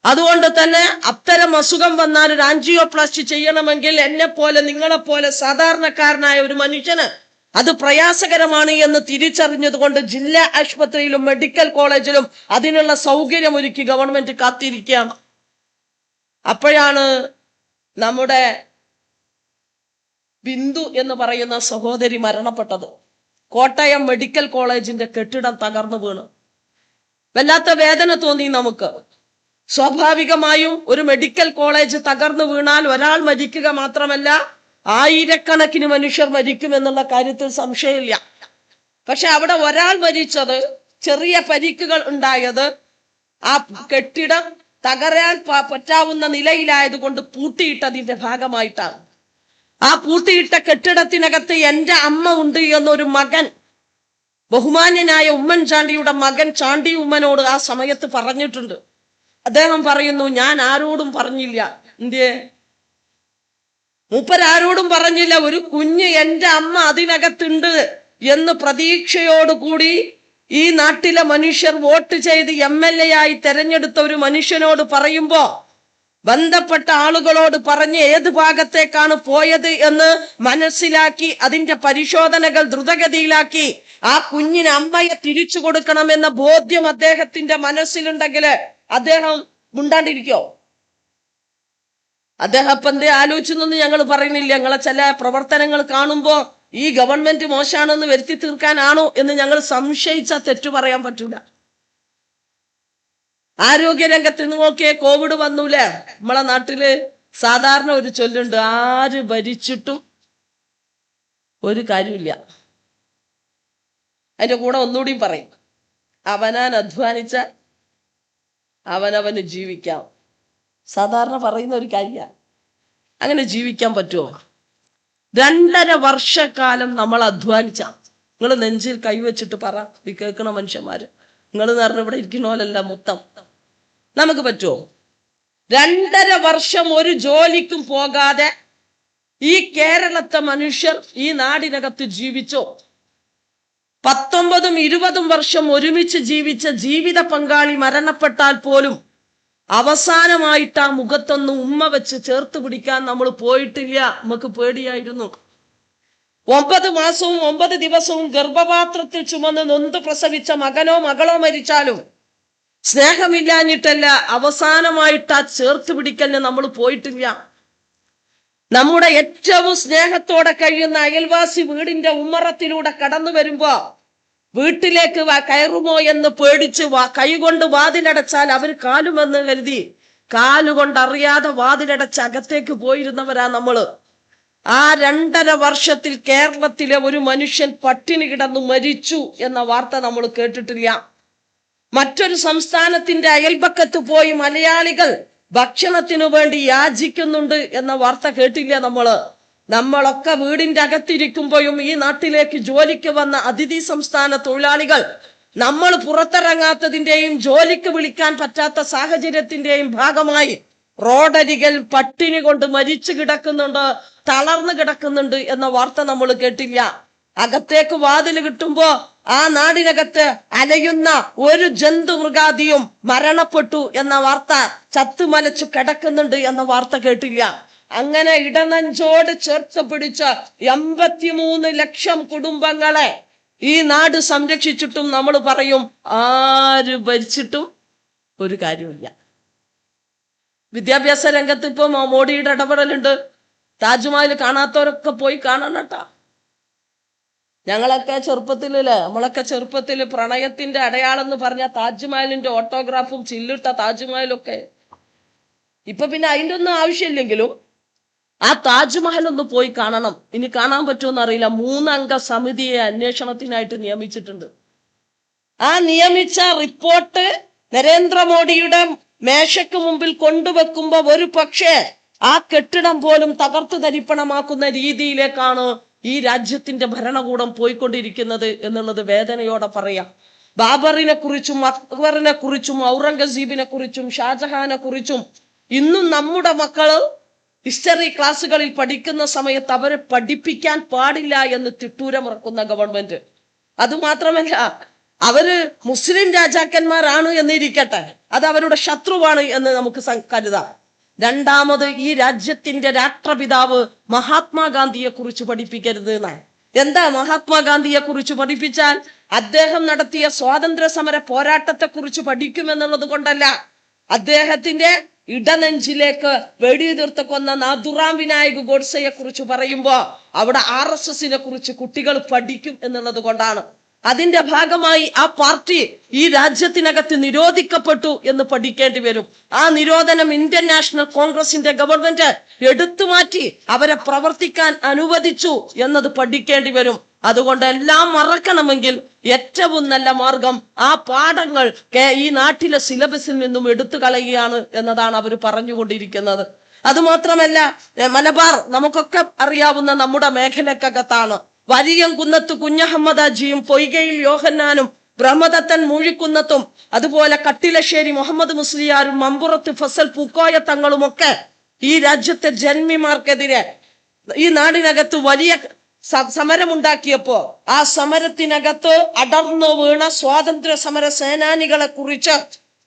അതുകൊണ്ട് തന്നെ അത്തരം അസുഖം വന്നാൽ ഒരു ആൻജിയോപ്ലാസ്റ്റി ചെയ്യണമെങ്കിൽ എന്നെ പോലെ നിങ്ങളെപ്പോലെ സാധാരണക്കാരനായ ഒരു മനുഷ്യന് അത് പ്രയാസകരമാണ് എന്ന് തിരിച്ചറിഞ്ഞതുകൊണ്ട് ജില്ലാ ആശുപത്രിയിലും മെഡിക്കൽ കോളേജിലും അതിനുള്ള സൗകര്യം ഒരുക്കി ഗവൺമെന്റ് കാത്തിരിക്കുകയാണ്. അപ്പോഴാണ് നമ്മുടെ ബിന്ദു എന്ന് പറയുന്ന സഹോദരി മരണപ്പെട്ടത്. കോട്ടയം മെഡിക്കൽ കോളേജിന്റെ കെട്ടിടം തകർന്നു വീണു. വല്ലാത്ത വേദന തോന്നി നമുക്ക്. സ്വാഭാവികമായും ഒരു മെഡിക്കൽ കോളേജ് തകർന്നു വീണാൽ ഒരാൾ മരിക്കുക മാത്രമല്ല, ആയിരക്കണക്കിന് മനുഷ്യർ മരിക്കുമെന്നുള്ള കാര്യത്തിൽ സംശയമില്ല. പക്ഷെ അവിടെ ഒരാൾ മരിച്ചത്, ചെറിയ പരിക്കുകൾ ഉണ്ടായത് ആ കെട്ടിടം തകരാൻ പറ്റാവുന്ന നിലയിലായതുകൊണ്ട് പൂട്ടിയിട്ടതിന്റെ ഭാഗമായിട്ടാണ്. ആ പൂട്ടിയിട്ട കെട്ടിടത്തിനകത്ത് എൻ്റെ അമ്മ ഉണ്ട് എന്നൊരു മകൻ, ബഹുമാന്യനായ ഉമ്മൻചാണ്ടിയുടെ മകൻ ചാണ്ടി ഉമ്മനോട് ആ സമയത്ത് പറഞ്ഞിട്ടുണ്ട്. അദ്ദേഹം പറയുന്നു, ഞാൻ ആരോടും പറഞ്ഞില്ല. എന്തേ? മൂപ്പരാരോടും പറഞ്ഞില്ല. ഒരു കുഞ്ഞ് എൻ്റെ അമ്മ അതിനകത്തുണ്ട് എന്ന് പ്രതീക്ഷയോടുകൂടി ഈ നാട്ടിലെ മനുഷ്യർ വോട്ട് ചെയ്ത് MLA ആയി തെരഞ്ഞെടുത്ത ഒരു മനുഷ്യനോട് പറയുമ്പോ ബന്ധപ്പെട്ട ആളുകളോട് പറഞ്ഞ് ഏത് ഭാഗത്തേക്കാണ് പോയത് എന്ന് മനസ്സിലാക്കി അതിന്റെ പരിശോധനകൾ ദ്രുതഗതിയിലാക്കി ആ കുഞ്ഞിന് അമ്മയെ തിരിച്ചു കൊടുക്കണമെന്ന ബോധ്യം അദ്ദേഹത്തിന്റെ മനസ്സിലുണ്ടെങ്കിൽ അദ്ദേഹം മുണ്ടാണ്ടിരിക്കോ? അദ്ദേഹം ഇപ്പൊ എന്തേ ആലോചിച്ചെന്നൊന്നും ഞങ്ങൾ പറയുന്നില്ല. ഞങ്ങളെ ചില പ്രവർത്തനങ്ങൾ കാണുമ്പോ ഈ ഗവൺമെന്റ് മോശമാണെന്ന് വരുത്തി തീർക്കാനാണോ എന്ന് ഞങ്ങൾ സംശയിച്ചാൽ തെറ്റു പറയാൻ പറ്റൂല. ആരോഗ്യരംഗത്ത് നോക്കിയേ, കോവിഡ് വന്നൂലേ? നമ്മളെ നാട്ടില് സാധാരണ ഒരു ചൊല്ലുണ്ട്, ആര് ഭരിച്ചിട്ടും ഒരു കാര്യമില്ല. അതിന്റെ കൂടെ ഒന്നുകൂടിയും പറയും, അവനാൻ അധ്വാനിച്ച അവനവന് ജീവിക്കാം. സാധാരണ പറയുന്ന ഒരു കാര്യമാണ്. അങ്ങനെ ജീവിക്കാൻ പറ്റുമോ? 2.5 വർഷക്കാലം നമ്മൾ അധ്വാനിച്ച, നിങ്ങൾ നെഞ്ചിൽ കൈവച്ചിട്ട് പറ, ഈ കേൾക്കണ മനുഷ്യന്മാര്, നിങ്ങൾ പറഞ്ഞ ഇവിടെ ഇരിക്കണോലല്ല മൊത്തം, നമുക്ക് പറ്റുമോ? 2.5 വർഷം ഒരു ജോലിക്കും പോകാതെ ഈ കേരളത്തെ മനുഷ്യർ ഈ നാടിനകത്ത് ജീവിച്ചോ? 19ഉം 20ഉം വർഷം ഒരുമിച്ച് ജീവിച്ച ജീവിത പങ്കാളി മരണപ്പെട്ടാൽ പോലും അവസാനമായിട്ട് ആ മുഖത്തൊന്ന് ഉമ്മ വെച്ച് ചേർത്ത് പിടിക്കാൻ നമ്മൾ പോയിട്ടില്ല. നമുക്ക് പേടിയായിരുന്നു. 9 മാസവും 9 ദിവസവും ഗർഭപാത്രത്തിൽ ചുമന്ന് നൊന്ത് പ്രസവിച്ച മകനോ മകളോ മരിച്ചാലും സ്നേഹമില്ലാഞ്ഞിട്ടല്ല, അവസാനമായിട്ട് ആ ചേർത്ത് പിടിക്കലിന് നമ്മൾ പോയിട്ടില്ല. നമ്മുടെ ഏറ്റവും സ്നേഹത്തോടെ കഴിയുന്ന അയൽവാസി വീടിന്റെ ഉമ്മറത്തിലൂടെ കടന്നു വരുമ്പോ വീട്ടിലേക്ക് കയറുമോ എന്ന് പേടിച്ച് കൈകൊണ്ട് വാതിലടച്ചാൽ അവർ കാലുമെന്ന് കരുതി കാലുകൊണ്ടറിയാതെ വാതിലടച്ച് അകത്തേക്ക് പോയിരുന്നവരാ നമ്മള്. ആ 2.5 വർഷത്തിൽ കേരളത്തിലെ ഒരു മനുഷ്യൻ പട്ടിണി കിടന്നു മരിച്ചു എന്ന വാർത്ത നമ്മൾ കേട്ടിട്ടില്ല. മറ്റൊരു സംസ്ഥാനത്തിന്റെ അയൽപക്കത്ത് പോയി മലയാളികൾ ഭക്ഷണത്തിനു വേണ്ടി യാചിക്കുന്നുണ്ട് എന്ന വാർത്ത കേട്ടില്ല നമ്മള്. നമ്മളൊക്കെ വീടിന്റെ അകത്തിരിക്കുമ്പോഴും ഈ നാട്ടിലേക്ക് ജോലിക്ക് വന്ന അതിഥി സംസ്ഥാന തൊഴിലാളികൾ നമ്മൾ പുറത്തിറങ്ങാത്തതിന്റെയും ജോലിക്ക് വിളിക്കാൻ പറ്റാത്ത സാഹചര്യത്തിന്റെയും ഭാഗമായി റോഡരികിൽ പട്ടിണി കൊണ്ട് മരിച്ചു കിടക്കുന്നുണ്ട്, തളർന്നു കിടക്കുന്നുണ്ട് എന്ന വാർത്ത നമ്മൾ കേട്ടില്ല. അകത്തേക്ക് വാതിൽ കിട്ടുമ്പോ ആ നാടിനകത്ത് അലയുന്ന ഒരു ജന്തു മൃഗാദിയും മരണപ്പെട്ടു എന്ന വാർത്ത, ചത്തുമലച്ചു കിടക്കുന്നുണ്ട് എന്ന വാർത്ത കേട്ടില്ല. അങ്ങനെ ഇടനെഞ്ചോട് ചേർത്ത് പിടിച്ച 83 ലക്ഷം കുടുംബങ്ങളെ ഈ നാട് സംരക്ഷിച്ചിട്ടും നമ്മൾ പറയും ആര് ഭരിച്ചിട്ടും ഒരു കാര്യമില്ല. വിദ്യാഭ്യാസ രംഗത്ത് ഇപ്പൊ മോഡിയുടെ ഇടപെടലുണ്ട്. താജ്മഹൽ കാണാത്തവരൊക്കെ പോയി കാണണം കേട്ടാ. ഞങ്ങളൊക്കെ ചെറുപ്പത്തിലല്ലേ, നമ്മളൊക്കെ ചെറുപ്പത്തിൽ പ്രണയത്തിന്റെ അടയാളം എന്ന് പറഞ്ഞ താജ്മഹലിന്റെ ഓട്ടോഗ്രാഫും ചില്ലിട്ട താജ്മഹലൊക്കെ. ഇപ്പൊ പിന്നെ അതിന്റെ ഒന്നും ആവശ്യമില്ലെങ്കിലും ആ താജ്മഹൽ ഒന്ന് പോയി കാണണം. ഇനി കാണാൻ പറ്റുമെന്ന് അറിയില്ല. 3 അംഗ സമിതിയെ അന്വേഷണത്തിനായിട്ട് നിയമിച്ചിട്ടുണ്ട്. ആ നിയമിച്ച റിപ്പോർട്ട് നരേന്ദ്രമോദിയുടെ മേശയ്ക്ക് മുമ്പിൽ കൊണ്ടുവെക്കുമ്പോ ഒരു പക്ഷേ ആ കെട്ടിടം പോലും തകർത്തു തരിപ്പണമാക്കുന്ന രീതിയിലേക്കാണ് ഈ രാജ്യത്തിന്റെ ഭരണകൂടം പോയിക്കൊണ്ടിരിക്കുന്നത് എന്നുള്ളത് വേദനയോടെ പറയാം. ബാബറിനെ കുറിച്ചും അക്ബറിനെ കുറിച്ചും ഔറംഗസീബിനെ കുറിച്ചും ഷാജഹാനെ കുറിച്ചും ഇന്നും നമ്മുടെ മക്കള് ഹിസ്റ്ററി ക്ലാസ്സുകളിൽ പഠിക്കുന്ന സമയത്ത് അവരെ പഠിപ്പിക്കാൻ പാടില്ല എന്ന് തിട്ടൂരമിറക്കുന്ന ഗവൺമെന്റ്. അതുമാത്രമല്ല, അവര് മുസ്ലിം രാജാക്കന്മാരാണ് എന്നിരിക്കട്ടെ, അത് അവരുടെ ശത്രുവാണ് എന്ന് നമുക്ക് കരുതാം. രണ്ടാമത്, ഈ രാജ്യത്തിന്റെ രാഷ്ട്രപിതാവ് മഹാത്മാഗാന്ധിയെ കുറിച്ച് പഠിപ്പിക്കരുത് എന്നാണ്. എന്താ മഹാത്മാഗാന്ധിയെ കുറിച്ച് പഠിപ്പിച്ചാൽ അദ്ദേഹം നടത്തിയ സ്വാതന്ത്ര്യ സമര പോരാട്ടത്തെ കുറിച്ച് പഠിക്കുമെന്നുള്ളത് കൊണ്ടല്ല. അദ്ദേഹത്തിന്റെ ഇടനെഞ്ചിലേക്ക് വെടിയുതിർത്ത് കൊന്ന നാഥുറാം വിനായക് ഗോഡ്സെയെ കുറിച്ച് പറയുമ്പോ അവിടെ RSSനെ കുറിച്ച് കുട്ടികൾ പഠിക്കും എന്നുള്ളത് കൊണ്ടാണ്. അതിന്റെ ഭാഗമായി ആ പാർട്ടി ഈ രാജ്യത്തിനകത്ത് നിരോധിക്കപ്പെട്ടു എന്ന് പഠിക്കേണ്ടി വരും. ആ നിരോധനം ഇന്ത്യൻ നാഷണൽ കോൺഗ്രസിന്റെ ഗവൺമെന്റ് എടുത്തുമാറ്റി അവരെ പ്രവർത്തിക്കാൻ അനുവദിച്ചു എന്നത് പഠിക്കേണ്ടി വരും. അതുകൊണ്ട് എല്ലാം മറക്കണമെങ്കിൽ ഏറ്റവും നല്ല മാർഗം ആ പാഠങ്ങൾ ഈ നാട്ടിലെ സിലബസിൽ നിന്നും എടുത്തു കളയുകയാണ് എന്നതാണ് അവർ പറഞ്ഞുകൊണ്ടിരിക്കുന്നത്. അതുമാത്രമല്ല, മലബാർ നമുക്കൊക്കെ അറിയാവുന്ന നമ്മുടെ മേഖലക്കകത്താണ്. വലിയംകുന്നത്ത് കുഞ്ഞഹമ്മദാജിയും പൊയ്കയിൽ യോഹന്നാനും ബ്രഹ്മദത്തൻ മൂഴിക്കുന്നത്തും അതുപോലെ കട്ടിലശ്ശേരി മുഹമ്മദ് മുസ്ലിയാരും മമ്പുറത്ത് ഫസൽ പൂക്കോയ തങ്ങളുമൊക്കെ ഈ രാജ്യത്തെ ജന്മിമാർക്കെതിരെ ഈ നാടിനകത്ത് വലിയ സമരമുണ്ടാക്കിയപ്പോ ആ സമരത്തിനകത്ത് അടർന്നു വീണ സ്വാതന്ത്ര്യ സമര സേനാനികളെ കുറിച്ച്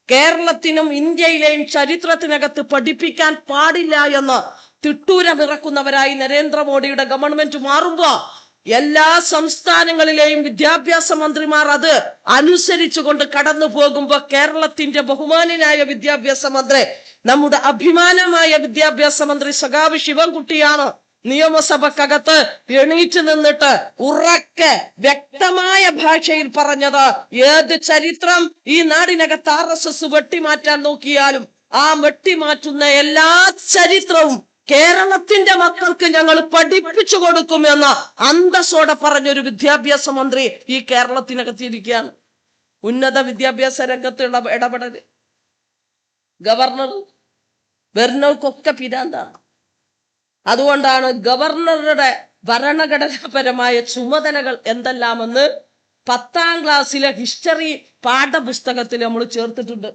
കേരളത്തിനും ഇന്ത്യയിലെയും ചരിത്രത്തിനകത്ത് പഠിപ്പിക്കാൻ പാടില്ല എന്ന് തിട്ടൂരമിറക്കുന്നവരായി നരേന്ദ്രമോദിയുടെ ഗവൺമെന്റ് മാറുമ്പോ എല്ലാ സംസ്ഥാനങ്ങളിലെയും വിദ്യാഭ്യാസ മന്ത്രിമാർ അത് അനുസരിച്ചുകൊണ്ട് കടന്നു പോകുമ്പോ കേരളത്തിന്റെ ബഹുമാനനായ വിദ്യാഭ്യാസ മന്ത്രി, നമ്മുടെ അഭിമാനമായ വിദ്യാഭ്യാസ മന്ത്രി സഖാവ് ശിവൻകുട്ടിയാണ് നിയമസഭക്കകത്ത് എണീറ്റ് നിന്നിട്ട് ഉറക്കെ വ്യക്തമായ ഭാഷയിൽ പറഞ്ഞത്. ഏത് ചരിത്രം ഈ നാടിനകത്ത് RSS വെട്ടിമാറ്റാൻ നോക്കിയാലും ആ വെട്ടിമാറ്റുന്ന എല്ലാ ചരിത്രവും കേരളത്തിന്റെ മക്കൾക്ക് ഞങ്ങൾ പഠിപ്പിച്ചു കൊടുക്കുമെന്ന് അന്തസ്സോടെ പറഞ്ഞൊരു വിദ്യാഭ്യാസ മന്ത്രി ഈ കേരളത്തിനകത്തിരിക്കുകയാണ്. ഉന്നത വിദ്യാഭ്യാസ രംഗത്തുള്ള ഇടപെടൽ ഗവർണർ വരുന്നവർക്കൊക്കെ പിരാന്താണ്. അതുകൊണ്ടാണ് ഗവർണറുടെ ഭരണഘടനാപരമായ ചുമതലകൾ എന്തെല്ലാമെന്ന് 10ാം ക്ലാസ്സിലെ ഹിസ്റ്ററി പാഠപുസ്തകത്തിൽ നമ്മൾ ചേർത്തിട്ടുണ്ട്.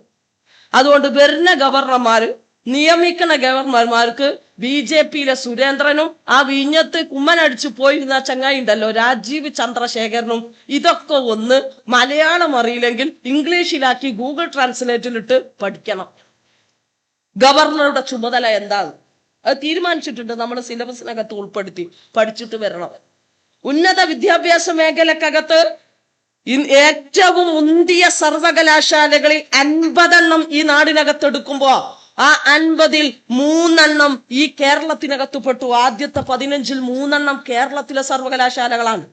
അതുകൊണ്ട് വരുന്ന ഗവർണർമാര് നിയമിക്കുന്ന ഗവർണർമാർക്ക് BJPയിലെ സുരേന്ദ്രനും ആ വിഞ്ഞത്ത് കുമ്മനടിച്ചു പോയിരുന്ന ചങ്ങായി ഉണ്ടല്ലോ രാജീവ് ചന്ദ്രശേഖരനും ഇതൊക്കെ ഒന്ന് മലയാളം അറിയില്ലെങ്കിൽ ഇംഗ്ലീഷിലാക്കി ഗൂഗിൾ ട്രാൻസ്ലേറ്റിലിട്ട് പഠിക്കണം. ഗവർണറുടെ ചുമതല എന്താണ് അത് തീരുമാനിച്ചിട്ടുണ്ട്. നമ്മുടെ സിലബസിനകത്ത് ഉൾപ്പെടുത്തി പഠിച്ചിട്ട് വരണം. ഉന്നത വിദ്യാഭ്യാസ മേഖലക്കകത്ത് ഏറ്റവും മുന്തിയ സർവകലാശാലകളിൽ 50 ഈ നാടിനകത്ത് എടുക്കുമ്പോ ആ 50-ൽ 3 ഈ കേരളത്തിനകത്ത് പെട്ടു. ആദ്യത്തെ 15-ൽ 3 കേരളത്തിലെ സർവകലാശാലകളാണ്.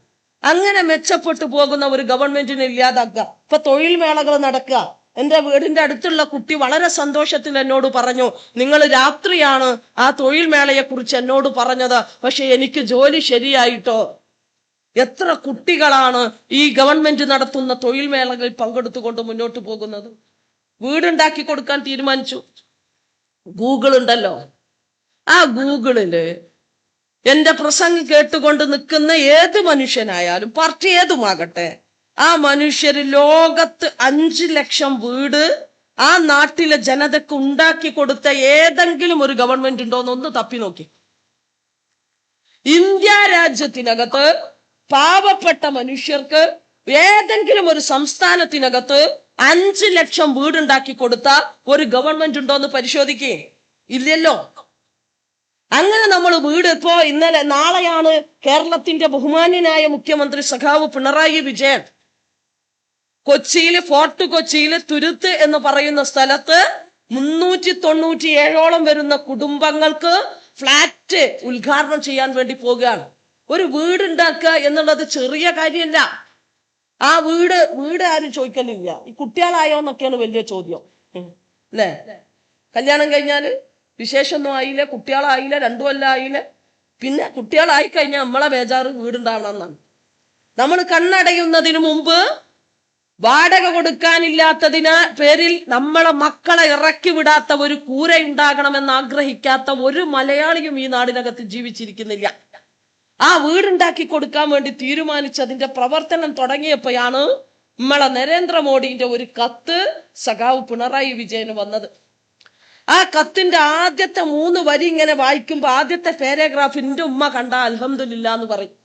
അങ്ങനെ മെച്ചപ്പെട്ടു പോകുന്ന ഒരു ഗവൺമെന്റിനെ ഇല്ലാതാക്കുക. ഇപ്പൊ തൊഴിൽ മേളകൾ നടക്കുക. എന്റെ വീടിന്റെ അടുത്തുള്ള കുട്ടി വളരെ സന്തോഷത്തിൽ എന്നോട് പറഞ്ഞു, നിങ്ങൾ രാത്രിയാണ് ആ തൊഴിൽ മേളയെ കുറിച്ച് എന്നോട് പറഞ്ഞത്, പക്ഷെ എനിക്ക് ജോലി ശരിയായിട്ടോ. എത്ര കുട്ടികളാണ് ഈ ഗവൺമെന്റ് നടത്തുന്ന തൊഴിൽ മേളകളിൽ പങ്കെടുത്തുകൊണ്ട് മുന്നോട്ട് പോകുന്നത്. വീടുണ്ടാക്കി കൊടുക്കാൻ തീരുമാനിച്ചു. ഗൂഗിൾ ഉണ്ടല്ലോ, ആ ഗൂഗിളില് എന്റെ പ്രസംഗം കേട്ടുകൊണ്ട് നിൽക്കുന്ന ഏത് മനുഷ്യനായാലും പാർട്ടി ഏതുമാകട്ടെ, ആ മനുഷ്യര് ലോകത്ത് 5 ലക്ഷം വീട് ആ നാട്ടിലെ ജനതക്ക് ഉണ്ടാക്കി കൊടുത്ത ഏതെങ്കിലും ഒരു ഗവൺമെന്റ് ഉണ്ടോന്ന് ഒന്ന് തപ്പി നോക്കി. ഇന്ത്യ രാജ്യത്തിനകത്ത് പാവപ്പെട്ട മനുഷ്യർക്ക് ഏതെങ്കിലും ഒരു സംസ്ഥാനത്തിനകത്ത് 5 ലക്ഷം വീടുണ്ടാക്കി കൊടുത്ത ഒരു ഗവൺമെന്റ് ഉണ്ടോന്ന് പരിശോധിക്കേ. ഇല്ലല്ലോ. അങ്ങനെ നമ്മൾ വീട് ഇപ്പോ നാളെയാണ് കേരളത്തിന്റെ ബഹുമാന്യനായ മുഖ്യമന്ത്രി സഖാവ് പിണറായി വിജയൻ ഫോർട്ട് കൊച്ചിയില് തുരുത്ത് എന്ന് പറയുന്ന സ്ഥലത്ത് 397ഓളം വരുന്ന കുടുംബങ്ങൾക്ക് ഫ്ലാറ്റ് ഉദ്ഘാടനം ചെയ്യാൻ വേണ്ടി പോകുകയാണ്. ഒരു വീടുണ്ടാക്കുക എന്നുള്ളത് ചെറിയ കാര്യമല്ല. ആ വീട് ആരും ചോദിക്കലില്ല. ഈ കുട്ടികളായോ എന്നൊക്കെയാണ് വലിയ ചോദ്യം അല്ലേ? കല്യാണം കഴിഞ്ഞാല് വിശേഷമൊന്നും ആയില്ല, കുട്ടികളായില്ല, 2 കൊല്ലം ആയില്ല. പിന്നെ കുട്ടികളായി കഴിഞ്ഞാൽ നമ്മളെ ബേജാറ് വീടുണ്ടാവണം എന്നാണ്. നമ്മൾ കണ്ണടയുന്നതിന് മുമ്പ് വാടക കൊടുക്കാനില്ലാത്തതിന് പേരിൽ നമ്മളെ മക്കളെ ഇറക്കി വിടാത്ത ഒരു കൂര ഉണ്ടാകണമെന്ന് ആഗ്രഹിക്കാത്ത ഒരു മലയാളിയും ഈ നാടിനകത്ത് ജീവിച്ചിരിക്കുന്നില്ല. ആ വീടുണ്ടാക്കി കൊടുക്കാൻ വേണ്ടി തീരുമാനിച്ചതിന്റെ പ്രവർത്തനം തുടങ്ങിയപ്പോഴാണ് നമ്മളെ നരേന്ദ്രമോദിന്റെ ഒരു കത്ത് സഖാവ് പിണറായി വിജയന് വന്നത്. ആ കത്തിന്റെ ആദ്യത്തെ 3 വരി ഇങ്ങനെ വായിക്കുമ്പോ ആദ്യത്തെ പാരഗ്രാഫ് എന്റെ ഉമ്മ കണ്ട അൽഹംദുലില്ലാ എന്ന് പറയും.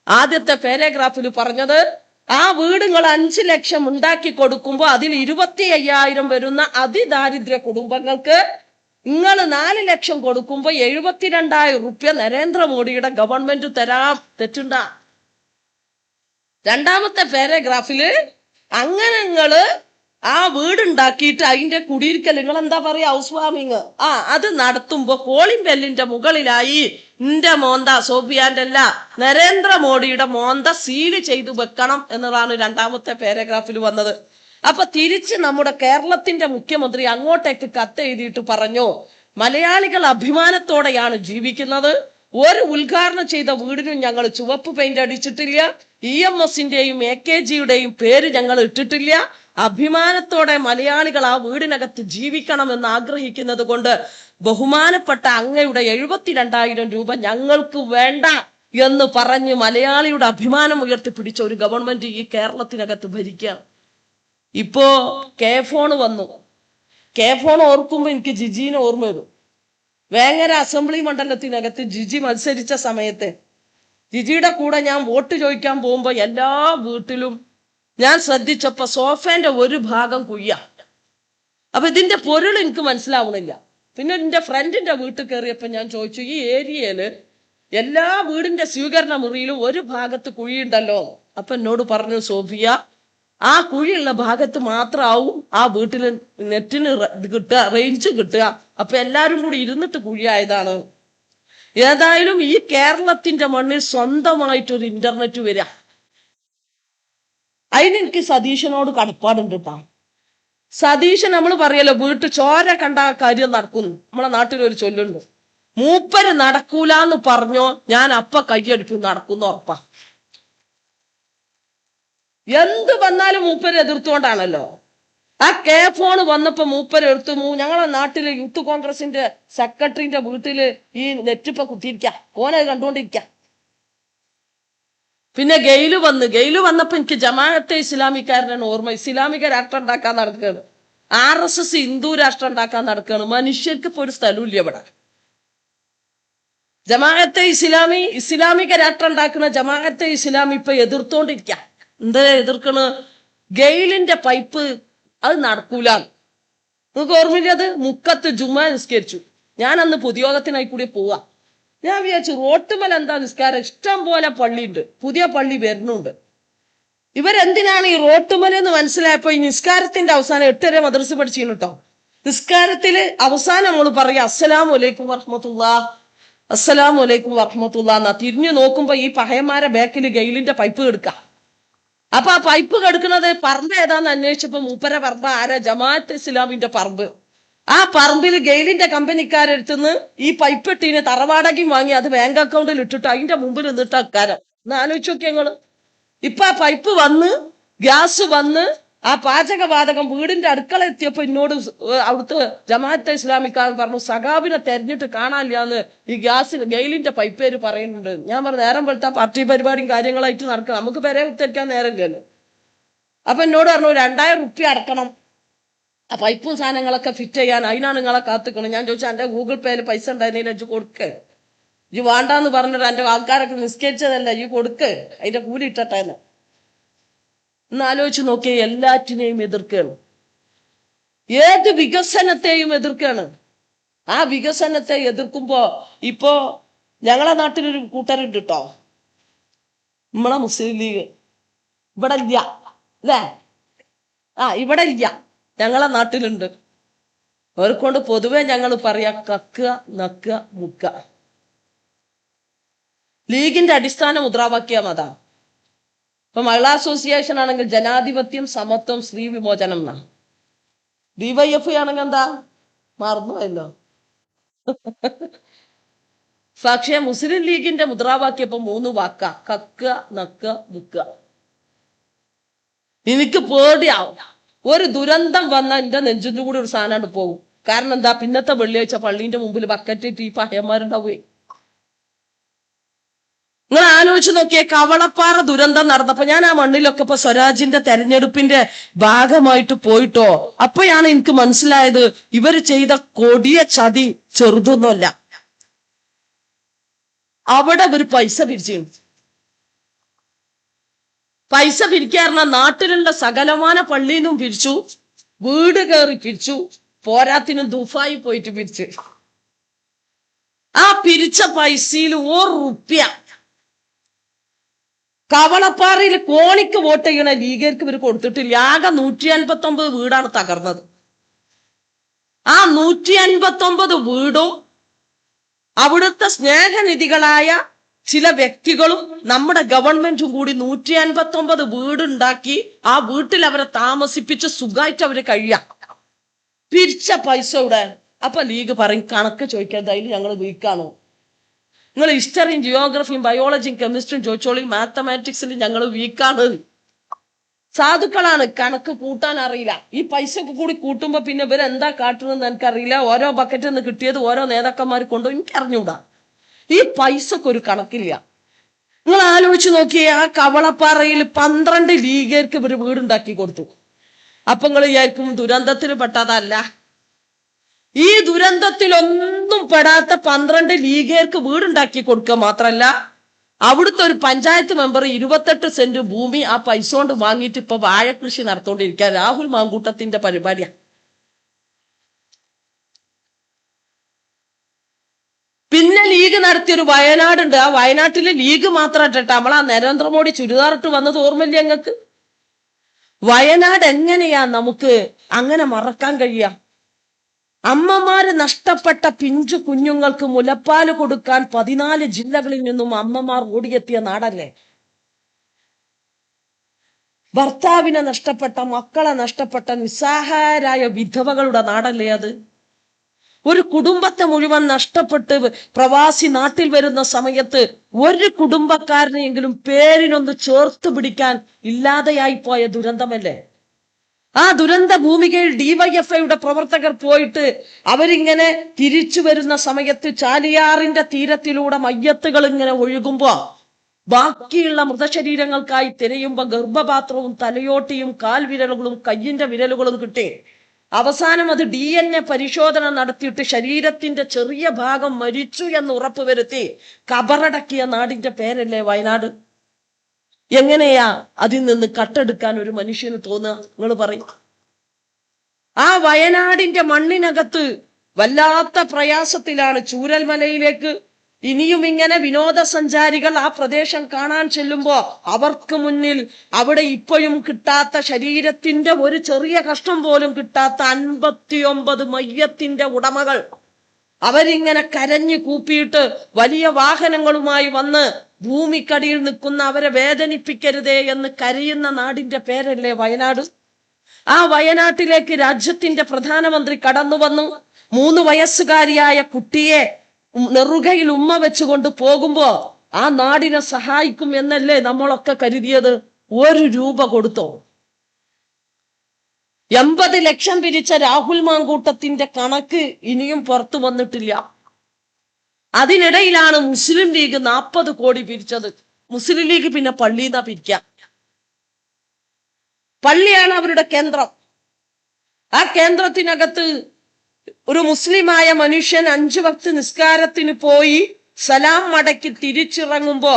ആദ്യത്തെ പാരഗ്രാഫിൽ പറഞ്ഞത്, ആ വീടുകൾ 5 ലക്ഷം ഉണ്ടാക്കി കൊടുക്കുമ്പോ അതിൽ 25,000 വരുന്ന അതിദാരിദ്ര്യ കുടുംബങ്ങൾക്ക് നിങ്ങൾ 4 ലക്ഷം കൊടുക്കുമ്പോ 72,000 റുപ്യ നരേന്ദ്രമോദിയുടെ ഗവൺമെന്റ് തരാം. തെറ്റുണ്ടാ? രണ്ടാമത്തെ പാരഗ്രാഫില് അങ്ങനെ നിങ്ങള് ആ വീടുണ്ടാക്കിയിട്ട് അതിന്റെ കുടിയിരിക്കൽ നിങ്ങൾ എന്താ പറയാ, ഹൗസ് വാമിങ്, അത് നടത്തുമ്പോ കോളിംഗ് ബെല്ലിന്റെ മുകളിലായി എന്റെ മോന്ത സോഫിയാന്റെ അല്ല നരേന്ദ്രമോദിയുടെ മോന്ത സീല് ചെയ്തു വെക്കണം എന്നതാണ് രണ്ടാമത്തെ പാരഗ്രാഫിൽ വന്നത്. അപ്പൊ തിരിച്ച് നമ്മുടെ കേരളത്തിന്റെ മുഖ്യമന്ത്രി അങ്ങോട്ടേക്ക് കത്ത് എഴുതിയിട്ട് പറഞ്ഞു, മലയാളികൾ അഭിമാനത്തോടെയാണ് ജീവിക്കുന്നത്. ഒരു ഉദ്ഘാടനം ചെയ്ത വീടിനും ഞങ്ങൾ ചുവപ്പ് പെയിന്റ് അടിച്ചിട്ടില്ല. EMSന്റെയും AKGയുടെയും പേര് ഞങ്ങൾ ഇട്ടിട്ടില്ല. അഭിമാനത്തോടെ മലയാളികൾ ആ വീടിനകത്ത് ജീവിക്കണമെന്ന് ആഗ്രഹിക്കുന്നത് കൊണ്ട് ബഹുമാനപ്പെട്ട അങ്ങയുടെ 72,000 രൂപ ഞങ്ങൾക്ക് വേണ്ട എന്ന് പറഞ്ഞ് മലയാളിയുടെ അഭിമാനം ഉയർത്തിപ്പിടിച്ച ഒരു ഗവൺമെന്റ് ഈ കേരളത്തിനകത്ത് ഭരിക്കുക. ഇപ്പോ ഫോൺ വന്നു. ഫോൺ ഓർക്കുമ്പോ എനിക്ക് ജിജീനെ ഓർമ്മ വരും. വേങ്ങര അസംബ്ലി മണ്ഡലത്തിനകത്ത് ജിജി മത്സരിച്ച സമയത്ത് ജിജിയുടെ കൂടെ ഞാൻ വോട്ട് ചോദിക്കാൻ പോകുമ്പോ എല്ലാ വീട്ടിലും ഞാൻ ശ്രദ്ധിച്ചപ്പോ സോഫേന്റെ ഒരു ഭാഗം കുയ്യ. അപ്പൊ ഇതിന്റെ പൊരുൾ എനിക്ക് മനസ്സിലാവണില്ല. പിന്നെ എന്റെ ഫ്രണ്ടിന്റെ വീട്ടിൽ കയറിയപ്പോ ഞാൻ ചോദിച്ചു, ഈ ഏരിയയില് എല്ലാ വീടിന്റെ സ്വീകരണ മുറിയിലും ഒരു ഭാഗത്ത് കുഴിയുണ്ടല്ലോ. അപ്പൊ എന്നോട് പറഞ്ഞു, സോഫിയ, ആ കുഴിയുള്ള ഭാഗത്ത് മാത്രമാവും ആ വീട്ടില് നെറ്റിന് കിട്ടുക, റേഞ്ച് കിട്ടുക. അപ്പൊ എല്ലാരും കൂടി ഇരുന്നിട്ട് കുഴിയായതാണ്. ഏതായാലും ഈ കേരളത്തിന്റെ മണ്ണിൽ സ്വന്തമായിട്ടൊരു ഇന്റർനെറ്റ് വരിക, അതിനെനിക്ക് സതീശനോട് കടപ്പാടുണ്ട് കേട്ടോ. സതീശൻ നമ്മൾ പറയല്ലോ, വീട്ടിൽ ചോര കണ്ട കാര്യം നടക്കുന്നു. നമ്മളെ നാട്ടിലൊരു ചൊല്ലുണ്ട്, മൂപ്പര് നടക്കൂലെന്ന് പറഞ്ഞോ ഞാൻ അപ്പ കയ്യടിക്കും, നടക്കുന്ന ഉറപ്പാ. എന്ത് വന്നാലും മൂപ്പര് എതിർത്തുകൊണ്ടാണല്ലോ. ആ ഫോൺ വന്നപ്പോ മൂപ്പര് എടുത്തു. ഞങ്ങളെ നാട്ടില് യൂത്ത് കോൺഗ്രസിന്റെ സെക്രട്ടറിന്റെ വീട്ടില് ഈ നെറ്റിപ്പ കുത്തിയിരിക്ക, ഓനത് കണ്ടുകൊണ്ടിരിക്ക. പിന്നെ ഗെയില് വന്നപ്പോ എനിക്ക് ജമാഅത്തെ ഇസ്ലാമിക്കാരനാണ് ഓർമ്മ. ഇസ്ലാമിക രാഷ്ട്രം ഉണ്ടാക്കാൻ നടക്കുകയാണ്, RSS ഹിന്ദു രാഷ്ട്രം ഉണ്ടാക്കാൻ നടക്കുകയാണ്. മനുഷ്യർക്ക് ഇപ്പൊ ഒരു സ്ഥലമില്ല ഇവിടെ. ജമാഅത്തെ ഇസ്ലാമിക രാഷ്ട്രം ഉണ്ടാക്കുന്ന ജമാഅത്തെ ഇസ്ലാമി ഇപ്പൊ എതിർത്തോണ്ടിരിക്ക. എന്താ എതിർക്കണ്? ഗെയിലിന്റെ പൈപ്പ് അത് നടക്കൂല. നിങ്ങൾക്ക് ഓർമ്മയില്ല? അത് മുക്കത്ത് ജുമാ നിസ്കരിച്ചു. ഞാൻ അന്ന് പൊതുയോഗത്തിനായി കൂടി പോവാ. ഞാൻ വിചാരിച്ചു റോട്ടുമല എന്താ നിസ്കാരം, ഇഷ്ടം പോലെ പള്ളിയുണ്ട്, പുതിയ പള്ളി വരുന്നുണ്ട്. ഇവരെന്തിനാണ് ഈ റോട്ടുമല എന്ന് മനസ്സിലായപ്പോ ഈ നിസ്കാരത്തിന്റെ അവസാനം 8 മദ്രസ പഠിച്ചിരുന്നു കേട്ടോ. നിസ്കാരത്തില് അവസാനം നമ്മൾ പറയാ അസ്സലാമു അലൈക്കും വറഹ്മത്തുള്ളാ, അസ്സലാമു അലൈക്കും വറഹ്മത്തുള്ളാ എന്നാ. തിരിഞ്ഞു നോക്കുമ്പോ ഈ പഹയന്മാരെ ബാക്കിൽ ഗെയിലിന്റെ പൈപ്പ് കെടുക്ക. അപ്പൊ ആ പൈപ്പ് കെടുക്കുന്നത് പറമ്പ് ഏതാന്ന് അന്വേഷിച്ചപ്പോ മൂപ്പര പറമ്പ് ആരാ? ജമാഅത്ത് ഇസ്ലാമിന്റെ പറമ്പ്. ആ പറമ്പിൽ ഗെയിലിന്റെ കമ്പനിക്കാരെടുത്തുനിന്ന് ഈ പൈപ്പ് ഇട്ടീന് തറവാടകയും വാങ്ങി അത് ബാങ്ക് അക്കൗണ്ടിൽ ഇട്ടിട്ട് അതിന്റെ മുമ്പിൽ നിന്നിട്ട് അക്കാരം. ഒന്ന് ആലോചിച്ച് നോക്കിയ ഞങ്ങള്. ഇപ്പൊ ആ പൈപ്പ് വന്ന് ഗ്യാസ് വന്ന് ആ പാചകവാതകം വീടിന്റെ അടുക്കള എത്തിയപ്പോ എന്നോട് അവിടുത്തെ ജമാഅത്തെ ഇസ്ലാമിക്കാരൻ പറഞ്ഞു, സഖാബിനെ തെരഞ്ഞിട്ട് കാണാനില്ലാന്ന് ഈ ഗെയിലിന്റെ പൈപ്പ് പേര് പറയുന്നുണ്ട്. ഞാൻ പറഞ്ഞു, നേരം വെളുത്താ പാർട്ടി പരിപാടിയും കാര്യങ്ങളായിട്ട് നടക്കുക, നമുക്ക് പെരെ കുത്തിരിക്കാൻ നേരമില്ലല്ലോ. അപ്പൊ എന്നോട് പറഞ്ഞു 2,000 റുപ്യ അടക്കണം ആ പൈപ്പും സാധനങ്ങളൊക്കെ ഫിറ്റ് ചെയ്യാൻ, അതിനാണ് നിങ്ങളെ കാത്തിക്കണം. ഞാൻ ചോദിച്ചാൽ എന്റെ ഗൂഗിൾ പേയിൽ പൈസ ഉണ്ടായിരുന്നില്ല, ഇജ്ജ് കൊടുക്ക്. ഇജ്ജ് വേണ്ടാന്ന് പറഞ്ഞിട്ട് എന്റെ ആൾക്കാരൊക്കെ നിസ്കരിച്ചതല്ല, ഇജ്ജ് കൊടുക്ക്, അതിന്റെ കൂലി ഇട്ടട്ടേന്ന്. ഒന്ന് ആലോചിച്ച് നോക്കിയേ, എല്ലാറ്റിനെയും എതിർക്കുകയാണ്, ഏത് വികസനത്തെയും എതിർക്കുകയാണ്. ആ വികസനത്തെ എതിർക്കുമ്പോ ഇപ്പോ ഞങ്ങളെ നാട്ടിലൊരു കൂട്ടരുണ്ട് കേട്ടോ, നമ്മളെ മുസ്ലിം ലീഗ്. ഇവിടെ ഇല്ല അല്ലേ? ഇവിടെ ഇല്ല, ഞങ്ങളെ നാട്ടിലുണ്ട്. അവർക്കൊണ്ട് പൊതുവെ ഞങ്ങൾ പറയാ കക്കുക, നക്കുക, മുക്കുക. ലീഗിന്റെ അടിസ്ഥാന മുദ്രാവാക്യം അതാ. ഇപ്പൊ മഹിളാ അസോസിയേഷൻ ആണെങ്കിൽ ജനാധിപത്യം, സമത്വം, സ്ത്രീ വിമോചനം എന്നാ. ഡിവൈഎഫ് ആണെങ്കിൽ എന്താ, മറന്നുപോയല്ലോ. പക്ഷേ മുസ്ലിം ലീഗിന്റെ മുദ്രാവാക്യം ഇപ്പൊ 3 വാക്ക: കക്കുക, നക്കുക, മുക്കുക. എനിക്ക് പേടിയാവും. ഒരു ദുരന്തം വന്നാൽ എന്റെ നെഞ്ചിന്റെ കൂടെ ഒരു സാധനമാണ് പോകും. കാരണം എന്താ, പിന്നത്തെ വെള്ളിയാഴ്ച പള്ളീന്റെ മുമ്പിൽ ബക്കറ്റിട്ട് ഈ പഹയന്മാരുണ്ടാവേ. നിങ്ങൾ ആലോചിച്ച് നോക്കിയേ, കവളപ്പാറ ദുരന്തം നടന്നപ്പോ ഞാൻ ആ മണ്ണിലൊക്കെ ഇപ്പൊ സ്വരാജിന്റെ തെരഞ്ഞെടുപ്പിന്റെ ഭാഗമായിട്ട് പോയിട്ടോ. അപ്പോഴാണ് എനിക്ക് മനസ്സിലായത് ഇവര് ചെയ്ത കൊടിയ ചതി ചെറുതൊന്നുമല്ല. അവിടെ ഒരു പൈസ പിരിച്ചു. പൈസ പിരിക്കാറിന നാട്ടിലുള്ള സകലമാന പള്ളിയിലും പിരിച്ചു, വീട് കയറി പിരിച്ചു, പോരാത്തിനും ദുബായി പോയിട്ട് പിരിച്ചു. ആ പിരിച്ച പൈസയിൽ 1 റുപ്യ കവളപ്പാറയിൽ കോണിക്ക് വോട്ട് ചെയ്യണ ലീഗർക്ക് ഇവർ കൊടുത്തിട്ടില്ല. ആകെ 159 വീടാണ് തകർന്നത്. ആ 159 വീടും അവിടുത്തെ സ്നേഹനിധികളായ ചില വ്യക്തികളും നമ്മുടെ ഗവൺമെന്റും കൂടി 159 വീടുണ്ടാക്കി ആ വീട്ടിൽ അവരെ താമസിപ്പിച്ച് സുഖമായിട്ട് അവര് കഴിയാം. പിരിച്ച പൈസ ഇവിടെ. അപ്പൊ ലീഗ് പറയും, കണക്ക് ചോദിക്കാൻ അതിൽ ഞങ്ങൾ വീക്കാണോ? നിങ്ങൾ ഹിസ്റ്ററിയും ജിയോഗ്രഫിയും ബയോളജിയും കെമിസ്ട്രിയും ചോദിച്ചോളി, മാത്തമാറ്റിക്സിൽ ഞങ്ങൾ വീക്കാണ്. സാധുക്കളാണ്, കണക്ക് കൂട്ടാൻ അറിയില്ല. ഈ പൈസ ഒക്കെ കൂടി കൂട്ടുമ്പോ പിന്നെ ഇവരെന്താ കാട്ടുന്നതെന്ന് എനിക്കറിയില്ല. ഓരോ ബക്കറ്റിൽ നിന്ന് കിട്ടിയത് ഓരോ നേതാക്കന്മാർ കൊണ്ടു, എനിക്ക് അറിഞ്ഞൂടാ. ഈ പൈസക്ക് ഒരു കണക്കില്ല. നിങ്ങൾ ആലോചിച്ച് നോക്കിയേ, ആ കവളപ്പാറയിൽ 12 ലീഗർക്ക് ഇവര് വീടുണ്ടാക്കി കൊടുത്തു. അപ്പൊ നിങ്ങൾ വിചാരിക്കും ദുരന്തത്തിൽ പെട്ടതല്ല. ഈ ദുരന്തത്തിലൊന്നും പെടാത്ത 12 ലീഗർക്ക് വീടുണ്ടാക്കി കൊടുക്കുക മാത്രല്ല, അവിടുത്തെ ഒരു പഞ്ചായത്ത് മെമ്പർ 28 സെന്റ് ഭൂമി ആ പൈസ കൊണ്ട് വാങ്ങിയിട്ട് ഇപ്പൊ വാഴകൃഷി നടത്തുകൊണ്ടിരിക്കുക. രാഹുൽ മാങ്കൂട്ടത്തിന്റെ പരിപാടിയാ. പിന്നെ ലീഗ് നടത്തിയൊരു വയനാടുണ്ട്. ആ വയനാട്ടില് ലീഗ് മാത്രമായിട്ടെ, നമ്മളാ നരേന്ദ്രമോദി ചുരിദാറിട്ട് വന്നത് ഓർമ്മയില്ല ഞങ്ങൾക്ക്? വയനാട് എങ്ങനെയാ നമുക്ക് അങ്ങനെ മറക്കാൻ കഴിയാ? അമ്മമാര് നഷ്ടപ്പെട്ട പിഞ്ചു കുഞ്ഞുങ്ങൾക്ക് മുലപ്പാല് കൊടുക്കാൻ 14 ജില്ലകളിൽ നിന്നും അമ്മമാർ ഓടിയെത്തിയ നാടല്ലേ? ഭർത്താവിനെ നഷ്ടപ്പെട്ട, മക്കളെ നഷ്ടപ്പെട്ട നിസ്സഹായരായ വിധവകളുടെ നാടല്ലേ അത്? ഒരു കുടുംബത്തെ മുഴുവൻ നഷ്ടപ്പെട്ട് പ്രവാസി നാട്ടിൽ വരുന്ന സമയത്ത് ഒരു കുടുംബക്കാരനെയെങ്കിലും പേരിനൊന്ന് ചേർത്ത് പിടിക്കാൻ ഇല്ലാതെയായി പോയ ദുരന്തമല്ലേ? ആ ദുരന്ത ഭൂമികയിൽ ഡിവൈഎഫ്ഐയുടെ പ്രവർത്തകർ പോയിട്ട് അവരിങ്ങനെ തിരിച്ചു വരുന്ന സമയത്ത് ചാലിയാറിന്റെ തീരത്തിലൂടെ മയ്യത്തുകൾ ഇങ്ങനെ ഒഴുകുമ്പോ ബാക്കിയുള്ള മൃതശരീരങ്ങൾക്കായി തിരയുമ്പോ ഗർഭപാത്രവും തലയോട്ടിയും കാൽവിരലുകളും കയ്യിന്റെ വിരലുകളും കിട്ടി. അവസാനം അത് DNA പരിശോധന നടത്തിയിട്ട് ശരീരത്തിന്റെ ചെറിയ ഭാഗം മരിച്ചു എന്ന് ഉറപ്പുവരുത്തി കബറടക്കിയ നാടിന്റെ പേരല്ലേ വയനാട്? എങ്ങനെയാ അതിൽ നിന്ന് കട്ടെടുക്കാൻ ഒരു മനുഷ്യന് തോന്നുക? നിങ്ങൾ പറയും. ആ വയനാടിന്റെ മണ്ണിനകത്ത് വല്ലാത്ത പ്രയാസത്തിലാണ്. ചൂരൽമലയിലേക്ക് ഇനിയും ഇങ്ങനെ വിനോദസഞ്ചാരികൾ ആ പ്രദേശം കാണാൻ ചെല്ലുമ്പോ അവർക്ക് മുന്നിൽ അവിടെ ഇപ്പോഴും കിട്ടാത്ത, ശരീരത്തിന്റെ ഒരു ചെറിയ കഷ്ണം പോലും കിട്ടാത്ത 59 മയ്യത്തിന്റെ ഉടമകൾ അവരിങ്ങനെ കരഞ്ഞു കൂപ്പിയിട്ട് വലിയ വാഹനങ്ങളുമായി വന്ന് ഭൂമിക്കടിയിൽ നിൽക്കുന്ന അവരെ വേദനിപ്പിക്കരുതേ എന്ന് കരയുന്ന നാടിന്റെ പേരല്ലേ വയനാട്? ആ വയനാട്ടിലേക്ക് രാജ്യത്തിന്റെ പ്രധാനമന്ത്രി കടന്നു വന്നു. 3 വയസ്സുകാരിയായ കുട്ടിയെ നെറുകയിൽ ഉമ്മ വെച്ചുകൊണ്ട് പോകുമ്പോ ആ നാടിനെ സഹായിക്കും എന്നല്ലേ നമ്മളൊക്കെ കരുതിയത്? 1 രൂപ കൊടുത്തോ? 80 ലക്ഷം പിരിച്ച രാഹുൽ മാങ്കൂട്ടത്തിന്റെ കണക്ക് ഇനിയും പുറത്തു വന്നിട്ടില്ല. അതിനിടയിലാണ് മുസ്ലിം ലീഗ് 40 കോടി പിരിച്ചത്. മുസ്ലിം ലീഗ് പിന്നെ പള്ളിന്നാ പിരിക്കാം. പള്ളിയാണ് അവരുടെ കേന്ദ്രം. ആ കേന്ദ്രത്തിനകത്ത് ഒരു മുസ്ലിമായ മനുഷ്യൻ 5 വക്ത് നിസ്കാരത്തിന് പോയി സലാം മടക്കി തിരിച്ചിറങ്ങുമ്പോ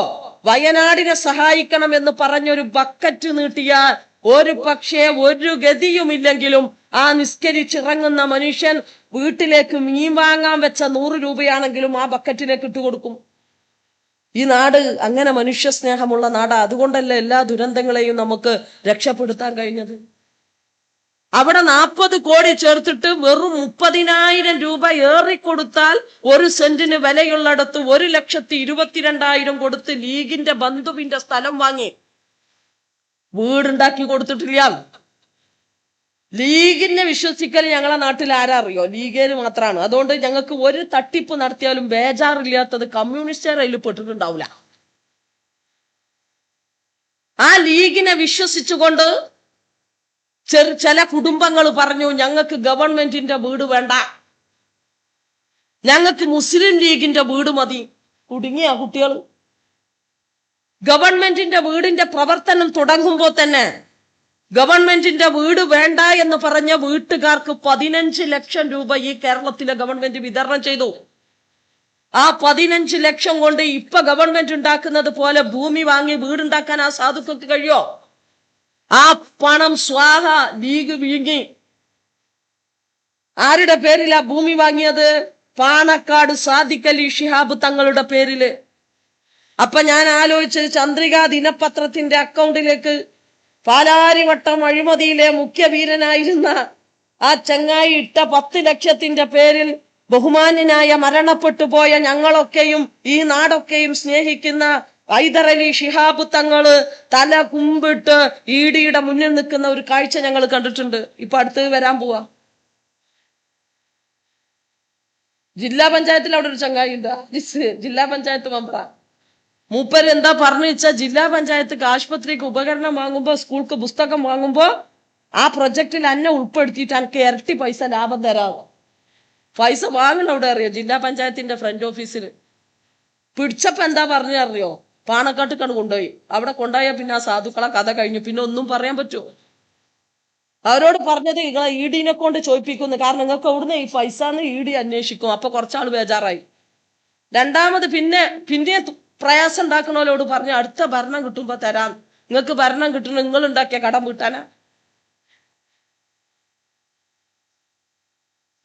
വയനാടിനെ സഹായിക്കണം എന്ന് പറഞ്ഞൊരു ബക്കറ്റ് നീട്ടിയാൽ ഒരു പക്ഷേ ഒരു ഗതിയുമില്ലെങ്കിലും ആ നിസ്കരിച്ചിറങ്ങുന്ന മനുഷ്യൻ വീട്ടിലേക്ക് മീൻ വാങ്ങാൻ വെച്ച 100 രൂപയാണെങ്കിലും ആ ബക്കറ്റിലേക്ക് ഇട്ടുകൊടുക്കും. ഈ നാട് അങ്ങനെ മനുഷ്യ സ്നേഹമുള്ള നാടാ. അതുകൊണ്ടല്ലേ എല്ലാ ദുരന്തങ്ങളെയും നമുക്ക് രക്ഷപ്പെടുത്താൻ കഴിഞ്ഞത്. അവിടെ 40 കോടി ചേർത്തിട്ട് വെറും 30,000 രൂപ ഏറിക്കൊടുത്താൽ 1 സെന്റിന് വിലയുള്ളിടത്ത് 1,22,000 കൊടുത്ത് ലീഗിന്റെ ബന്ധുവിന്റെ സ്ഥലം വാങ്ങി വീടുണ്ടാക്കി കൊടുത്തിട്ടില്ല. ലീഗിനെ വിശ്വസിക്കൽ ഞങ്ങളെ നാട്ടിൽ ആരാ അറിയോ? ലീഗേര് മാത്രമാണ്. അതുകൊണ്ട് ഞങ്ങൾക്ക് ഒരു തട്ടിപ്പ് നടത്തിയാലും ബേജാറില്ലാത്തത് കമ്മ്യൂണിസ്റ്റുകാർ അതിൽ പെട്ടിട്ടുണ്ടാവില്ല. ആ ലീഗിനെ വിശ്വസിച്ചുകൊണ്ട് ചില കുടുംബങ്ങൾ പറഞ്ഞു, ഞങ്ങൾക്ക് ഗവൺമെന്റിന്റെ വീട് വേണ്ട, ഞങ്ങൾക്ക് മുസ്ലിം ലീഗിന്റെ വീട് മതി. കുടുങ്ങിയ കുട്ടികൾ. ഗവൺമെന്റിന്റെ വീടിന്റെ പ്രവർത്തനം തുടങ്ങുമ്പോ തന്നെ ഗവൺമെന്റിന്റെ വീട് വേണ്ട എന്ന് പറഞ്ഞ വീട്ടുകാർക്ക് 15 ലക്ഷം രൂപ ഈ കേരളത്തിലെ ഗവൺമെന്റ് വിതരണം ചെയ്തു. ആ 15 ലക്ഷം കൊണ്ട് ഇപ്പൊ ഗവൺമെന്റ് ഉണ്ടാക്കുന്നത് പോലെ ഭൂമി വാങ്ങി വീടുണ്ടാക്കാൻ ആ സാധുക്കൾക്ക് കഴിയോ? ആ പണം സ്വാഹ ലീഗ് വീങ്ങി. ആരുടെ പേരിലാ ഭൂമി വാങ്ങിയത്? പാണക്കാട് സാദിഖ് അലി ശിഹാബ് തങ്ങളുടെ പേരില്. അപ്പൊ ഞാൻ ആലോചിച്ച്, ചന്ദ്രിക ദിനപത്രത്തിന്റെ അക്കൗണ്ടിലേക്ക് പാലാരിവട്ടം അഴിമതിയിലെ മുഖ്യവീരനായിരുന്ന ആ ചങ്ങായി ഇട്ട 10 ലക്ഷത്തിന്റെ പേരിൽ ബഹുമാന്യനായ മരണപ്പെട്ടു പോയ ഞങ്ങളൊക്കെയും ഈ നാടൊക്കെയും സ്നേഹിക്കുന്ന ഹൈദർ അലി ശിഹാബ് തങ്ങള് തല കുമ്പിട്ട് ഇഡിയുടെ മുന്നിൽ നിൽക്കുന്ന ഒരു കാഴ്ച ഞങ്ങൾ കണ്ടിട്ടുണ്ട്. ഇപ്പൊ അടുത്ത് വരാൻ പോവാ. ജില്ലാ പഞ്ചായത്തിൽ അവിടെ ഒരു ചങ്ങായി ഉണ്ട്, ജില്ലാ പഞ്ചായത്ത് മെമ്പറാ. മൂപ്പര് എന്താ പറഞ്ഞു വെച്ചാൽ, ജില്ലാ പഞ്ചായത്ത് ആശുപത്രിക്ക് ഉപകരണം വാങ്ങുമ്പോ, സ്കൂൾക്ക് പുസ്തകം വാങ്ങുമ്പോ ആ പ്രൊജക്റ്റിൽ എന്നെ ഉൾപ്പെടുത്തിയിട്ട് എനിക്ക് ഇരട്ടി പൈസ ലാഭം തരാമോ. പൈസ വാങ്ങണം അവിടെ അറിയോ? ജില്ലാ പഞ്ചായത്തിന്റെ ഫ്രണ്ട് ഓഫീസിൽ. പിടിച്ചപ്പോ എന്താ പറഞ്ഞറിയോ? പാണക്കാട്ടിക്കാണ് കൊണ്ടുപോയി. അവിടെ കൊണ്ടുപോയാൽ പിന്നെ ആ സാധുക്കളെ കഥ കഴിഞ്ഞു. പിന്നെ ഒന്നും പറയാൻ പറ്റുമോ? അവരോട് പറഞ്ഞത് നിങ്ങളെ ഇഡിനെ കൊണ്ട് ചോദിപ്പിക്കുന്നു, കാരണം നിങ്ങൾക്ക് എവിടുന്ന് ഈ പൈസ എന്ന് ഇഡി അന്വേഷിക്കും. അപ്പൊ കുറച്ചാൾ ബേജാറായി. രണ്ടാമത് പിന്നെ പ്രയാസം ഉണ്ടാക്കുന്നവരോട് പറഞ്ഞു, അടുത്ത ഭരണം കിട്ടുമ്പോ തരാം, നിങ്ങൾക്ക് ഭരണം കിട്ടണം, നിങ്ങൾ ഉണ്ടാക്കിയ കടം വീട്ടാനാ.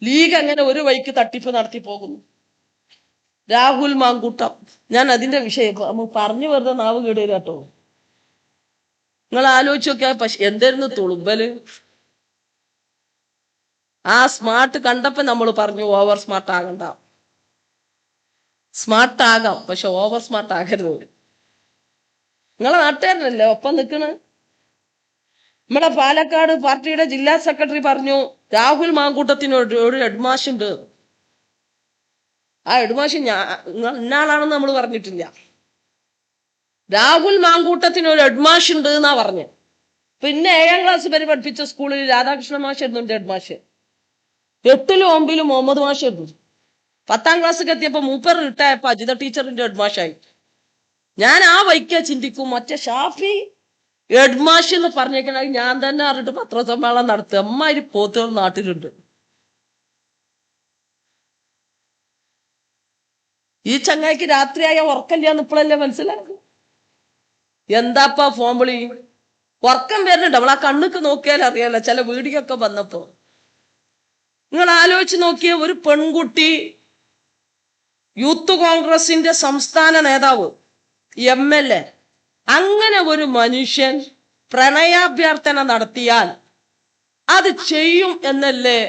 ലീഗ് അങ്ങനെ ഒരു വഴിക്ക് തട്ടിപ്പ് നടത്തി പോകുന്നു. രാഹുൽ മാങ്കൂട്ടം, ഞാൻ അതിന്റെ വിഷയം പറഞ്ഞു വെറുതെ നാവ് കേടുക കേട്ടോ. നിങ്ങൾ ആലോചിച്ച് നോക്കിയാ പക്ഷെ എന്തായിരുന്നു തുളുമ്പല്. ആ സ്മാർട്ട് കണ്ടപ്പോ നമ്മൾ പറഞ്ഞു ഓവർ സ്മാർട്ട് ആകണ്ട. സ്മാർട്ട് ആകാം, പക്ഷെ ഓവർ സ്മാർട്ട് ആകരുത്. നിങ്ങളെ നാട്ടുകാരനല്ലേ ഒപ്പം നിൽക്കണ്. നമ്മുടെ പാലക്കാട് പാർട്ടിയുടെ ജില്ലാ സെക്രട്ടറി പറഞ്ഞു, രാഹുൽ മാങ്കൂട്ടത്തിന് ഒരു ഹെഡ്മാഷ് ഉണ്ട്. ആ ഹെഡ്മാഷ് ഇന്നാളാണെന്ന് നമ്മൾ പറഞ്ഞിട്ടില്ല. രാഹുൽ മാങ്കൂട്ടത്തിന് ഒരു ഹെഡ്മാഷ് ഉണ്ട് എന്നാ പറഞ്ഞു. പിന്നെ 7ാം ക്ലാസ് വരെ പഠിപ്പിച്ച സ്കൂളിൽ രാധാകൃഷ്ണ മാഷ് ആയിരുന്നു ഹെഡ്മാഷ്. 8ലും 9ലും മുഹമ്മദ് മാഷ് ആയിരുന്നു. 10ാം ക്ലാസ്സിൽ എത്തിയപ്പോ മൂപ്പർ റിട്ടയപ്പോ അജിത ടീച്ചറിന്റെ ഹെഡ്മാഷായി. ഞാൻ ആ വൈക്ക ചിന്തിക്കും, മറ്റേ ഷാഫി ഹെഡ്മാഷ് എന്ന് പറഞ്ഞേക്കണ ഞാൻ തന്നെ അറിഞ്ഞിട്ട് പത്രസമ്മേളനം നടത്തുക. അമ്മാതിരി പോത്തുകൾ നാട്ടിലുണ്ട്. ഈ ചങ്ങായിക്ക് രാത്രിയായ ഉറക്കമില്ലാന്ന് ഇപ്പോഴല്ലേ മനസ്സിലാക്കും. എന്താപ്പാ ഫോൺ വിളി? ഉറക്കം വരുന്നുണ്ട്. അവൾ ആ കണ്ണുക്ക് നോക്കിയാൽ അറിയാലോ. ചില വീഡിയോ ഒക്കെ വന്നപ്പോ നിങ്ങൾ ആലോചിച്ച് നോക്കിയ, ഒരു പെൺകുട്ടി യൂത്ത് കോൺഗ്രസിന്റെ സംസ്ഥാന നേതാവ്, MLA, അങ്ങനെ ഒരു മനുഷ്യൻ പ്രണയാഭ്യർത്ഥന നടത്തിയാൽ അത് ചെയ്യും എന്നല്ലേ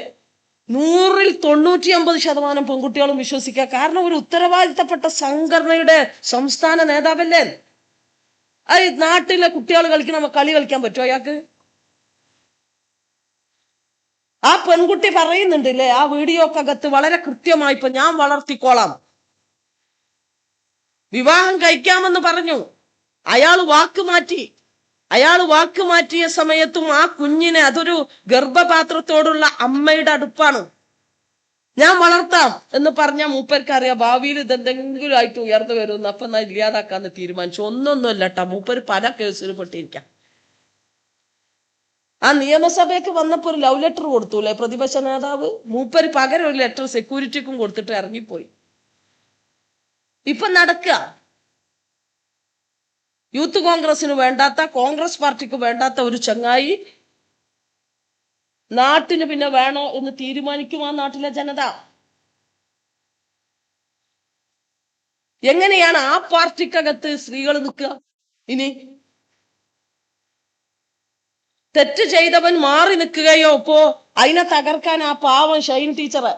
100ൽ 99% പെൺകുട്ടികളും വിശ്വസിക്കുക. കാരണം ഒരു ഉത്തരവാദിത്തപ്പെട്ട സംഘടനയുടെ സംസ്ഥാന നേതാവല്ലേ. അത് നാട്ടിലെ കുട്ടികൾ കളിക്കണ കളി കളിക്കാൻ പറ്റുമോ അയാൾക്ക്? ആ പെൺകുട്ടി പറയുന്നുണ്ടല്ലേ ആ വീഡിയോക്കകത്ത് വളരെ കൃത്യമായി, ഇപ്പൊ ഞാൻ വളർത്തിക്കോളാം, വിവാഹം കഴിക്കാമെന്ന് പറഞ്ഞു. അയാൾ വാക്ക് മാറ്റിയ സമയത്തും ആ കുഞ്ഞിനെ, അതൊരു ഗർഭപാത്രത്തോടുള്ള അമ്മയുടെ അടുപ്പാണ്, ഞാൻ വളർത്താം എന്ന് പറഞ്ഞ മൂപ്പർക്ക് അറിയാം ഭാവിയിൽ ഇതെന്തെങ്കിലും ആയിട്ട് ഉയർന്നു വരുമെന്ന്. അപ്പൊ ഞാൻ ഇല്ലാതാക്കാന്ന് തീരുമാനിച്ചു. ഒന്നൊന്നുമല്ല കേട്ടാ, മൂപ്പര് പല കേസിൽ പെട്ടിരിക്കാം. ആ നിയമസഭയ്ക്ക് വന്നപ്പോ ഒരു ലവ് ലെറ്റർ കൊടുത്തൂല്ലേ പ്രതിപക്ഷ നേതാവ്. മൂപ്പര് പകരം ഒരു ലെറ്റർ സെക്യൂരിറ്റിക്കും കൊടുത്തിട്ട് ഇറങ്ങിപ്പോയി. ഇപ്പൊ നടക്കുക. യൂത്ത് കോൺഗ്രസിന് വേണ്ടാത്ത, കോൺഗ്രസ് പാർട്ടിക്ക് വേണ്ടാത്ത ഒരു ചങ്ങായി നാട്ടിന് പിന്നെ വേണോ എന്ന് തീരുമാനിക്കും ആ നാട്ടിലെ ജനത. എങ്ങനെയാണ് ആ പാർട്ടിക്കകത്ത് സ്ത്രീകൾ നിൽക്കുക? ഇനി തെറ്റ് ചെയ്തവൻ മാറി നിൽക്കുകയോ ഇപ്പോ അതിനെ തകർക്കാൻ ആ പാവം ഷൈൻ ടീച്ചറെ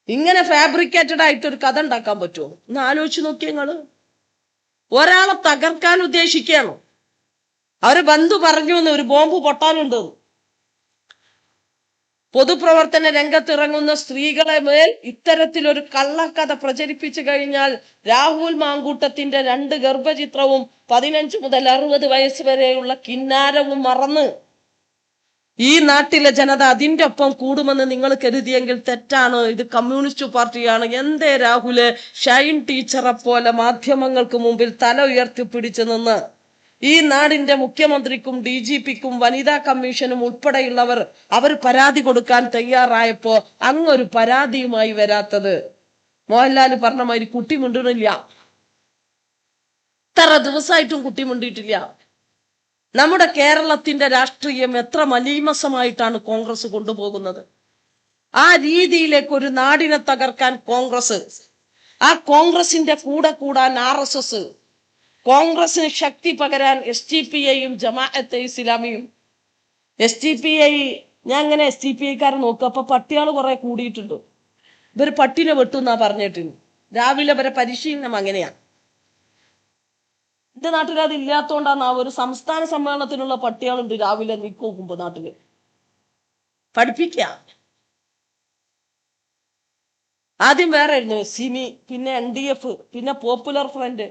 ഇങ്ങനെ ഫാബ്രിക്കേറ്റഡ് ആയിട്ട് ഒരു കഥ ഉണ്ടാക്കാൻ പറ്റുമോ എന്ന് ആലോചിച്ച് നോക്കിയ നിങ്ങള്. ഒരാളെ തകർക്കാൻ ഉദ്ദേശിക്കുകയാണോ? അവര് ബന്ധു പറഞ്ഞു എന്ന് ഒരു ബോംബ് പൊട്ടാനുണ്ട്. പൊതുപ്രവർത്തന രംഗത്തിറങ്ങുന്ന സ്ത്രീകളെ മേൽ ഇത്തരത്തിലൊരു കള്ളക്കഥ പ്രചരിപ്പിച്ചു കഴിഞ്ഞാൽ രാഹുൽ മാങ്കൂട്ടത്തിന്റെ 2 ഗർഭചിത്രവും 15 മുതൽ 60 വയസ്സ് വരെയുള്ള കിന്നാരവും മറന്ന് ഈ നാട്ടിലെ ജനത അതിന്റെ ഒപ്പം കൂടുമെന്ന് നിങ്ങൾ കരുതിയെങ്കിൽ തെറ്റാണ്. ഇത് കമ്മ്യൂണിസ്റ്റ് പാർട്ടിയാണ്. എന്തേ രാഹുല് ഷൈൻ ടീച്ചറെ പോലെ മാധ്യമങ്ങൾക്ക് മുമ്പിൽ തല ഉയർത്തിപ്പിടിച്ചു നിന്ന് ഈ നാടിന്റെ മുഖ്യമന്ത്രിക്കും DGPക്കും വനിതാ കമ്മീഷനും ഉൾപ്പെടെയുള്ളവർ അവർ പരാതി കൊടുക്കാൻ തയ്യാറായപ്പോ അങ്ങൊരു പരാതിയുമായി വരാത്തത്? മോഹൻലാൽ പറഞ്ഞ മാതിരി കുട്ടി മിണ്ടണില്ല. ഇത്ര ദിവസമായിട്ടും കുട്ടി മിണ്ടിയിട്ടില്ല. നമ്മുടെ കേരളത്തിന്റെ രാഷ്ട്രീയം എത്ര മലീമസമായിട്ടാണ് കോൺഗ്രസ് കൊണ്ടുപോകുന്നത്. ആ രീതിയിലേക്ക് ഒരു നാടിനെ തകർക്കാൻ കോൺഗ്രസ്, ആ കോൺഗ്രസിന്റെ കൂടെ കൂടാൻ RSS, കോൺഗ്രസിന് ശക്തി പകരാൻ SDPIയും ജമാഅത്തെ ഇസ്ലാമിയും. SDPI ഞാൻ ഇങ്ങനെ SDPIക്കാരൻ നോക്കുക, അപ്പൊ പട്ടികള് കുറെ കൂടിയിട്ടുണ്ട്. ഇവര് പട്ടിനെ വെട്ടുന്നാ പറഞ്ഞിട്ടുണ്ട്. രാവിലെ വരെ പരിശീലനം അങ്ങനെയാണ്. എന്റെ നാട്ടിൽ അത് ഇല്ലാത്തോണ്ടാണ് ആ ഒരു സംസ്ഥാന സമ്മേളനത്തിനുള്ള പട്ടികളുണ്ട് രാവിലെ നീക്കുമ്പോ നാട്ടില് പഠിപ്പിക്ക. ആദ്യം വേറെ ആയിരുന്നു സിമി, പിന്നെ NDF, പിന്നെ പോപ്പുലർ ഫ്രണ്ട്.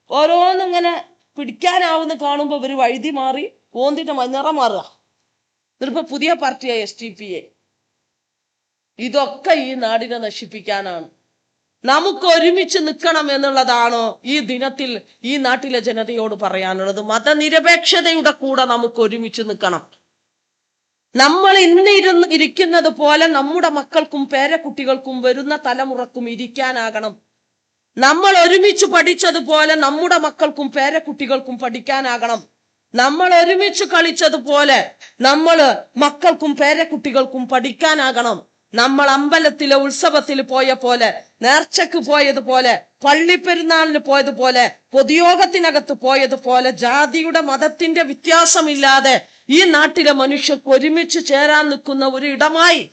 ഓരോന്നിങ്ങനെ പിടിക്കാനാവുന്ന കാണുമ്പോ ഇവര് വഴുതി മാറി ഓന്തിന്റെ നിറം മാറുക. ഇതിപ്പോ പുതിയ പാർട്ടിയായി SDPI. ഇതൊക്കെ ഈ നാടിനെ നശിപ്പിക്കാനാണ്. നമുക്ക് ഒരുമിച്ച് നിൽക്കണം എന്നുള്ളതാണോ ഈ ദിനത്തിൽ ഈ നാട്ടിലെ ജനതയോട് പറയാനുള്ളത്? മതനിരപേക്ഷതയുടെ കൂടെ നമുക്ക് ഒരുമിച്ച് നിൽക്കണം. നമ്മൾ ഇരിക്കുന്നത് പോലെ നമ്മുടെ മക്കൾക്കും പേരക്കുട്ടികൾക്കും വരുന്ന തലമുറക്കും ഇരിക്കാനാകണം. നമ്മൾ ഒരുമിച്ച് പഠിച്ചതുപോലെ നമ്മുടെ മക്കൾക്കും പേരക്കുട്ടികൾക്കും പഠിക്കാനാകണം. നമ്മൾ ഒരുമിച്ച് കളിച്ചതുപോലെ മക്കൾക്കും പേരക്കുട്ടികൾക്കും പഠിക്കാനാകണം. നമ്മൾ അമ്പലത്തിലെ ഉത്സവത്തിൽ പോയ പോലെ, നേർച്ചക്ക് പോയതുപോലെ, പള്ളിപ്പെരുന്നാളിന് പോയതുപോലെ, പൊതുയോഗത്തിനകത്ത് പോയതുപോലെ ജാതിയുടെ മതത്തിന്റെ വ്യത്യാസമില്ലാതെ ഈ നാട്ടിലെ മനുഷ്യർക്ക് ഒരുമിച്ച് ചേരാൻ നിൽക്കുന്ന ഒരു ഇടമായി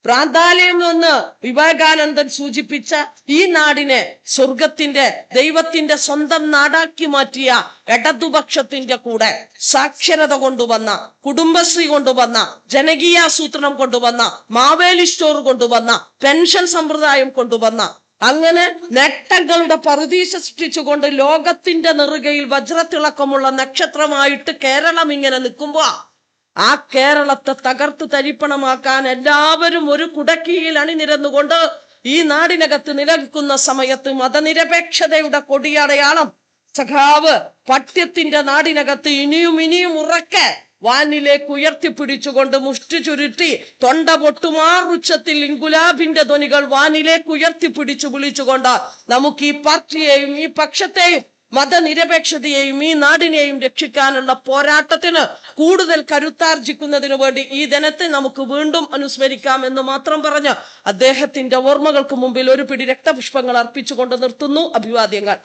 പ്രാന്താലയം എന്ന് വിവേകാനന്ദൻ സൂചിപ്പിച്ച ഈ നാടിനെ സ്വർഗത്തിന്റെ ദൈവത്തിന്റെ സ്വന്തം നാടാക്കി മാറ്റിയ ഇടതുപക്ഷത്തിന്റെ കൂടെ സാക്ഷരത കൊണ്ടുവന്ന, കുടുംബശ്രീ കൊണ്ടുവന്ന, ജനകീയാസൂത്രണം കൊണ്ടുവന്ന, മാവേലി സ്റ്റോർ കൊണ്ടുവന്ന, പെൻഷൻ സമ്പ്രദായം കൊണ്ടുവന്ന, അങ്ങനെ നേട്ടങ്ങളുടെ പറുദീസ സൃഷ്ടിച്ചുകൊണ്ട് ലോകത്തിന്റെ നെറുകയിൽ വജ്രത്തിളക്കമുള്ള നക്ഷത്രമായിട്ട് കേരളം ഇങ്ങനെ നിൽക്കുമ്പോ ആ കേരളത്തെ തകർത്ത് തരിപ്പണമാക്കാൻ എല്ലാവരും ഒരു കുടക്കീഴിൽ അണിനിരന്നുകൊണ്ട് ഈ നാടിനകത്ത് നിലനിൽക്കുന്ന സമയത്ത് മതനിരപേക്ഷതയുടെ കൊടിയടയാളം സഖാവ് പട്യത്തിന്റെ നാടിനകത്ത് ഇനിയും ഉറക്കെ വാനിലേക്ക് ഉയർത്തിപ്പിടിച്ചുകൊണ്ട് മുഷ്ടി ചുരുട്ടി തൊണ്ട പൊട്ടുമാറുച്ചത്തിൽ ഇൻകുലാബിന്റെ ധ്വനികൾ വാനിലേക്ക് ഉയർത്തിപ്പിടിച്ചു വിളിച്ചുകൊണ്ട് നമുക്ക് ഈ പാർട്ടിയെയും ഈ പക്ഷത്തെയും മതനിരപേക്ഷതയെയും ഈ നാടിനെയും രക്ഷിക്കാനുള്ള പോരാട്ടത്തിന് കൂടുതൽ കരുത്താർജിക്കുന്നതിനു വേണ്ടി ഈ ദിനത്തെ നമുക്ക് വീണ്ടും അനുസ്മരിക്കാം എന്ന് മാത്രം പറഞ്ഞ് അദ്ദേഹത്തിന്റെ ഓർമ്മകൾക്ക് മുമ്പിൽ ഒരു പിടി രക്തപുഷ്പങ്ങൾ അർപ്പിച്ചുകൊണ്ട് നിർത്തുന്നു. അഭിവാദ്യങ്ങൾ.